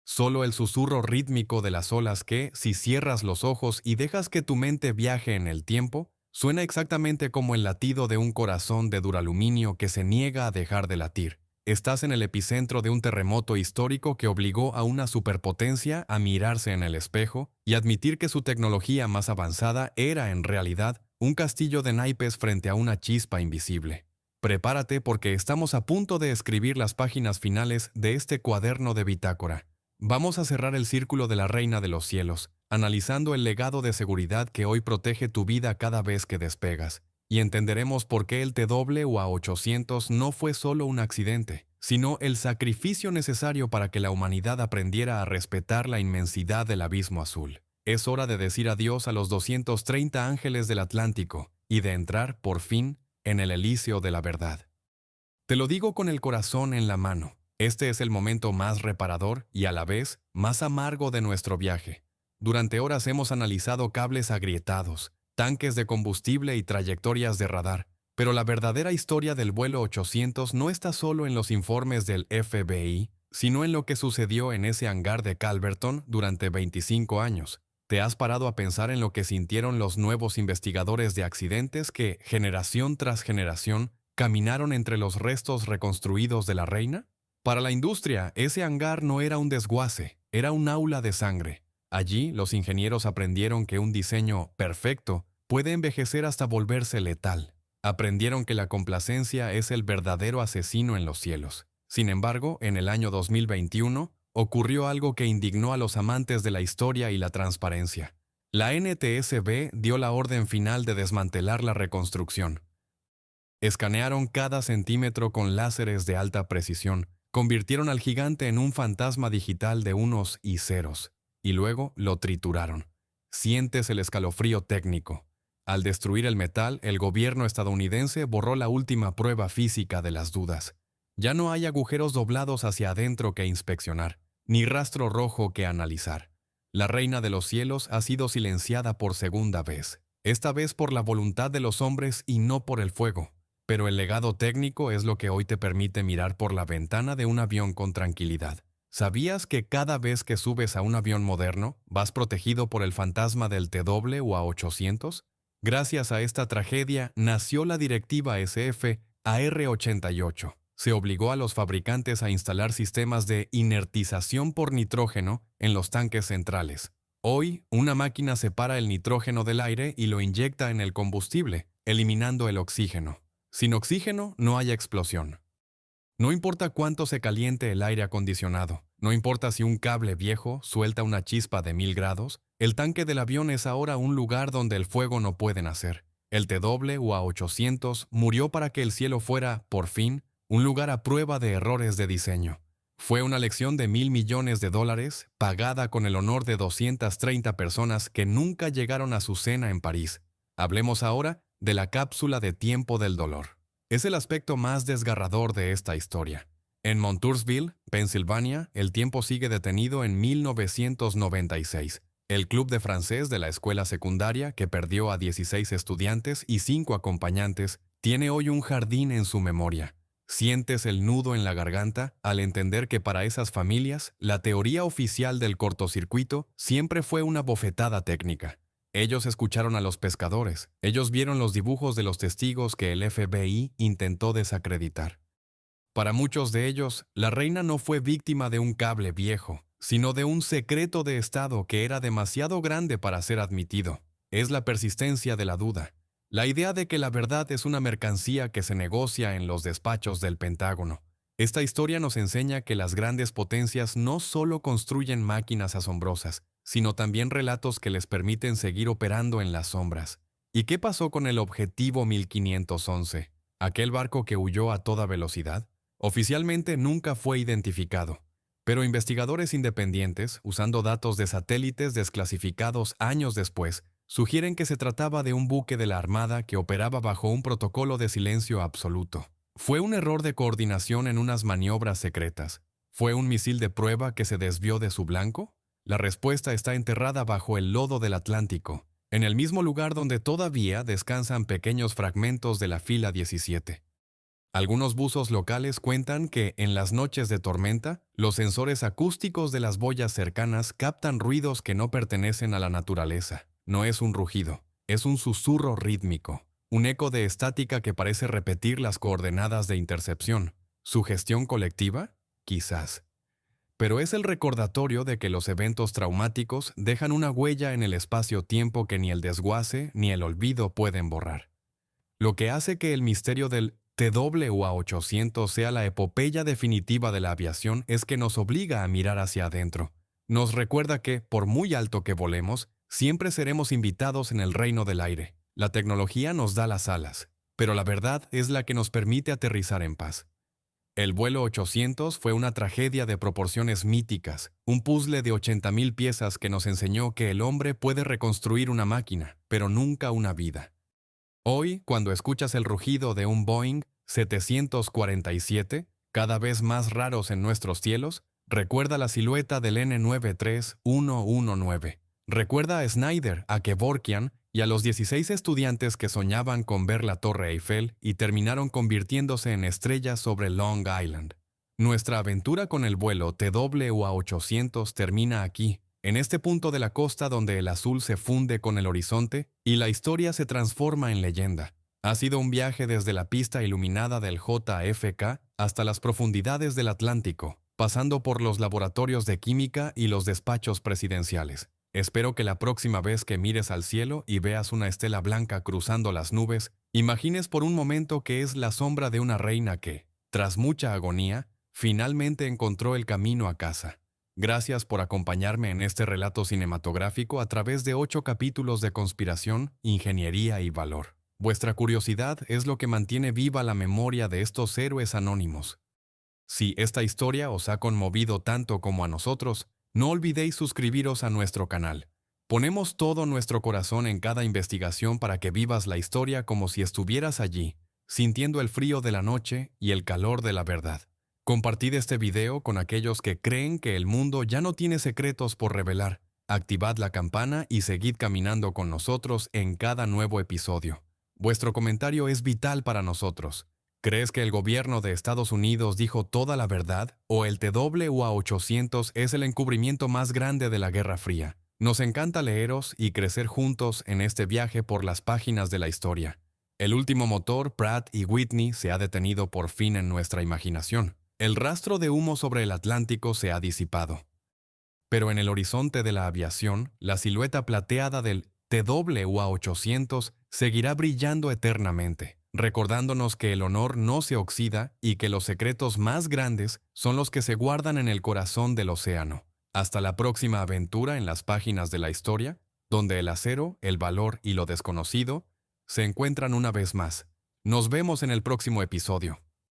Solo el susurro rítmico de las olas que, si cierras los ojos y dejas que tu mente viaje en el tiempo, suena exactamente como el latido de un corazón de duraluminio que se niega a dejar de latir. Estás en el epicentro de un terremoto histórico que obligó a una superpotencia a mirarse en el espejo y admitir que su tecnología más avanzada era, en realidad, un castillo de naipes frente a una chispa invisible. Prepárate porque estamos a punto de escribir las páginas finales de este cuaderno de bitácora. Vamos a cerrar el círculo de la Reina de los Cielos, analizando el legado de seguridad que hoy protege tu vida cada vez que despegas, y entenderemos por qué el TWA-800 no fue solo un accidente, sino el sacrificio necesario para que la humanidad aprendiera a respetar la inmensidad del abismo azul. Es hora de decir adiós a los 230 ángeles del Atlántico y de entrar, por fin, en el Elíseo de la verdad. Te lo digo con el corazón en la mano. Este es el momento más reparador y a la vez más amargo de nuestro viaje. Durante horas hemos analizado cables agrietados, tanques de combustible y trayectorias de radar, pero la verdadera historia del vuelo 800 no está solo en los informes del FBI, sino en lo que sucedió en ese hangar de Calverton durante 25 años. ¿Te has parado a pensar en lo que sintieron los nuevos investigadores de accidentes que, generación tras generación, caminaron entre los restos reconstruidos de la Reina? Para la industria, ese hangar no era un desguace, era un aula de sangre. Allí, los ingenieros aprendieron que un diseño perfecto puede envejecer hasta volverse letal. Aprendieron que la complacencia es el verdadero asesino en los cielos. Sin embargo, en el año 2021, ocurrió algo que indignó a los amantes de la historia y la transparencia. La NTSB dio la orden final de desmantelar la reconstrucción. Escanearon cada centímetro con láseres de alta precisión, convirtieron al gigante en un fantasma digital de unos y ceros, y luego lo trituraron. Sientes el escalofrío técnico. Al destruir el metal, el gobierno estadounidense borró la última prueba física de las dudas. Ya no hay agujeros doblados hacia adentro que inspeccionar, ni rastro rojo que analizar. La Reina de los Cielos ha sido silenciada por segunda vez, esta vez por la voluntad de los hombres y no por el fuego. Pero el legado técnico es lo que hoy te permite mirar por la ventana de un avión con tranquilidad. ¿Sabías que cada vez que subes a un avión moderno, vas protegido por el fantasma del TWA-800? Gracias a esta tragedia, nació la directiva SF AR-88. Se obligó a los fabricantes a instalar sistemas de inertización por nitrógeno en los tanques centrales. Hoy, una máquina separa el nitrógeno del aire y lo inyecta en el combustible, eliminando el oxígeno. Sin oxígeno no hay explosión. No importa cuánto se caliente el aire acondicionado, no importa si un cable viejo suelta una chispa de 1000 grados, el tanque del avión es ahora un lugar donde el fuego no puede nacer. El TWA-800 murió para que el cielo fuera, por fin, un lugar a prueba de errores de diseño. Fue una lección de $1.000 millones, pagada con el honor de 230 personas que nunca llegaron a su cena en París. Hablemos ahora de la cápsula de tiempo del dolor. Es el aspecto más desgarrador de esta historia. En Montoursville, Pensilvania, el tiempo sigue detenido en 1996. El club de francés de la escuela secundaria, que perdió a 16 estudiantes y 5 acompañantes, tiene hoy un jardín en su memoria. Sientes el nudo en la garganta al entender que para esas familias, la teoría oficial del cortocircuito siempre fue una bofetada técnica. Ellos escucharon a los pescadores, ellos vieron los dibujos de los testigos que el FBI intentó desacreditar. Para muchos de ellos, la reina no fue víctima de un cable viejo, sino de un secreto de Estado que era demasiado grande para ser admitido. Es la persistencia de la duda. La idea de que la verdad es una mercancía que se negocia en los despachos del Pentágono. Esta historia nos enseña que las grandes potencias no solo construyen máquinas asombrosas, sino también relatos que les permiten seguir operando en las sombras. ¿Y qué pasó con el Objetivo 1511? ¿Aquel barco que huyó a toda velocidad? Oficialmente nunca fue identificado. Pero investigadores independientes, usando datos de satélites desclasificados años después, sugieren que se trataba de un buque de la Armada que operaba bajo un protocolo de silencio absoluto. ¿Fue un error de coordinación en unas maniobras secretas? ¿Fue un misil de prueba que se desvió de su blanco? La respuesta está enterrada bajo el lodo del Atlántico, en el mismo lugar donde todavía descansan pequeños fragmentos de la fila 17. Algunos buzos locales cuentan que, en las noches de tormenta, los sensores acústicos de las boyas cercanas captan ruidos que no pertenecen a la naturaleza. No es un rugido, es un susurro rítmico, un eco de estática que parece repetir las coordenadas de intercepción. ¿Sugestión colectiva? Quizás. Pero es el recordatorio de que los eventos traumáticos dejan una huella en el espacio-tiempo que ni el desguace ni el olvido pueden borrar. Lo que hace que el misterio del TWA-800 sea la epopeya definitiva de la aviación es que nos obliga a mirar hacia adentro. Nos recuerda que, por muy alto que volemos, siempre seremos invitados en el reino del aire. La tecnología nos da las alas, pero la verdad es la que nos permite aterrizar en paz. El vuelo 800 fue una tragedia de proporciones míticas, un puzzle de 80,000 piezas que nos enseñó que el hombre puede reconstruir una máquina, pero nunca una vida. Hoy, cuando escuchas el rugido de un Boeing 747, cada vez más raros en nuestros cielos, recuerda la silueta del N93119. Recuerda a Snyder, a Kevorkian y a los 16 estudiantes que soñaban con ver la Torre Eiffel y terminaron convirtiéndose en estrellas sobre Long Island. Nuestra aventura con el vuelo TWA-800 termina aquí, en este punto de la costa donde el azul se funde con el horizonte y la historia se transforma en leyenda. Ha sido un viaje desde la pista iluminada del JFK hasta las profundidades del Atlántico, pasando por los laboratorios de química y los despachos presidenciales. Espero que la próxima vez que mires al cielo y veas una estela blanca cruzando las nubes, imagines por un momento que es la sombra de una reina que, tras mucha agonía, finalmente encontró el camino a casa. Gracias por acompañarme en este relato cinematográfico a través de 8 capítulos de conspiración, ingeniería y valor. Vuestra curiosidad es lo que mantiene viva la memoria de estos héroes anónimos. Si esta historia os ha conmovido tanto como a nosotros, no olvidéis suscribiros a nuestro canal. Ponemos todo nuestro corazón en cada investigación para que vivas la historia como si estuvieras allí, sintiendo el frío de la noche y el calor de la verdad. Compartid este video con aquellos que creen que el mundo ya no tiene secretos por revelar. Activad la campana y seguid caminando con nosotros en cada nuevo episodio. Vuestro comentario es vital para nosotros. ¿Crees que el gobierno de Estados Unidos dijo toda la verdad o el TWA-800 es el encubrimiento más grande de la Guerra Fría? Nos encanta leeros y crecer juntos en este viaje por las páginas de la historia. El último motor, Pratt y Whitney, se ha detenido por fin en nuestra imaginación. El rastro de humo sobre el Atlántico se ha disipado. Pero en el horizonte de la aviación, la silueta plateada del TWA-800 seguirá brillando eternamente, recordándonos que el honor no se oxida y que los secretos más grandes son los que se guardan en el corazón del océano. Hasta la próxima aventura en las páginas de la historia, donde el acero, el valor y lo desconocido se encuentran una vez más. Nos vemos en el próximo episodio.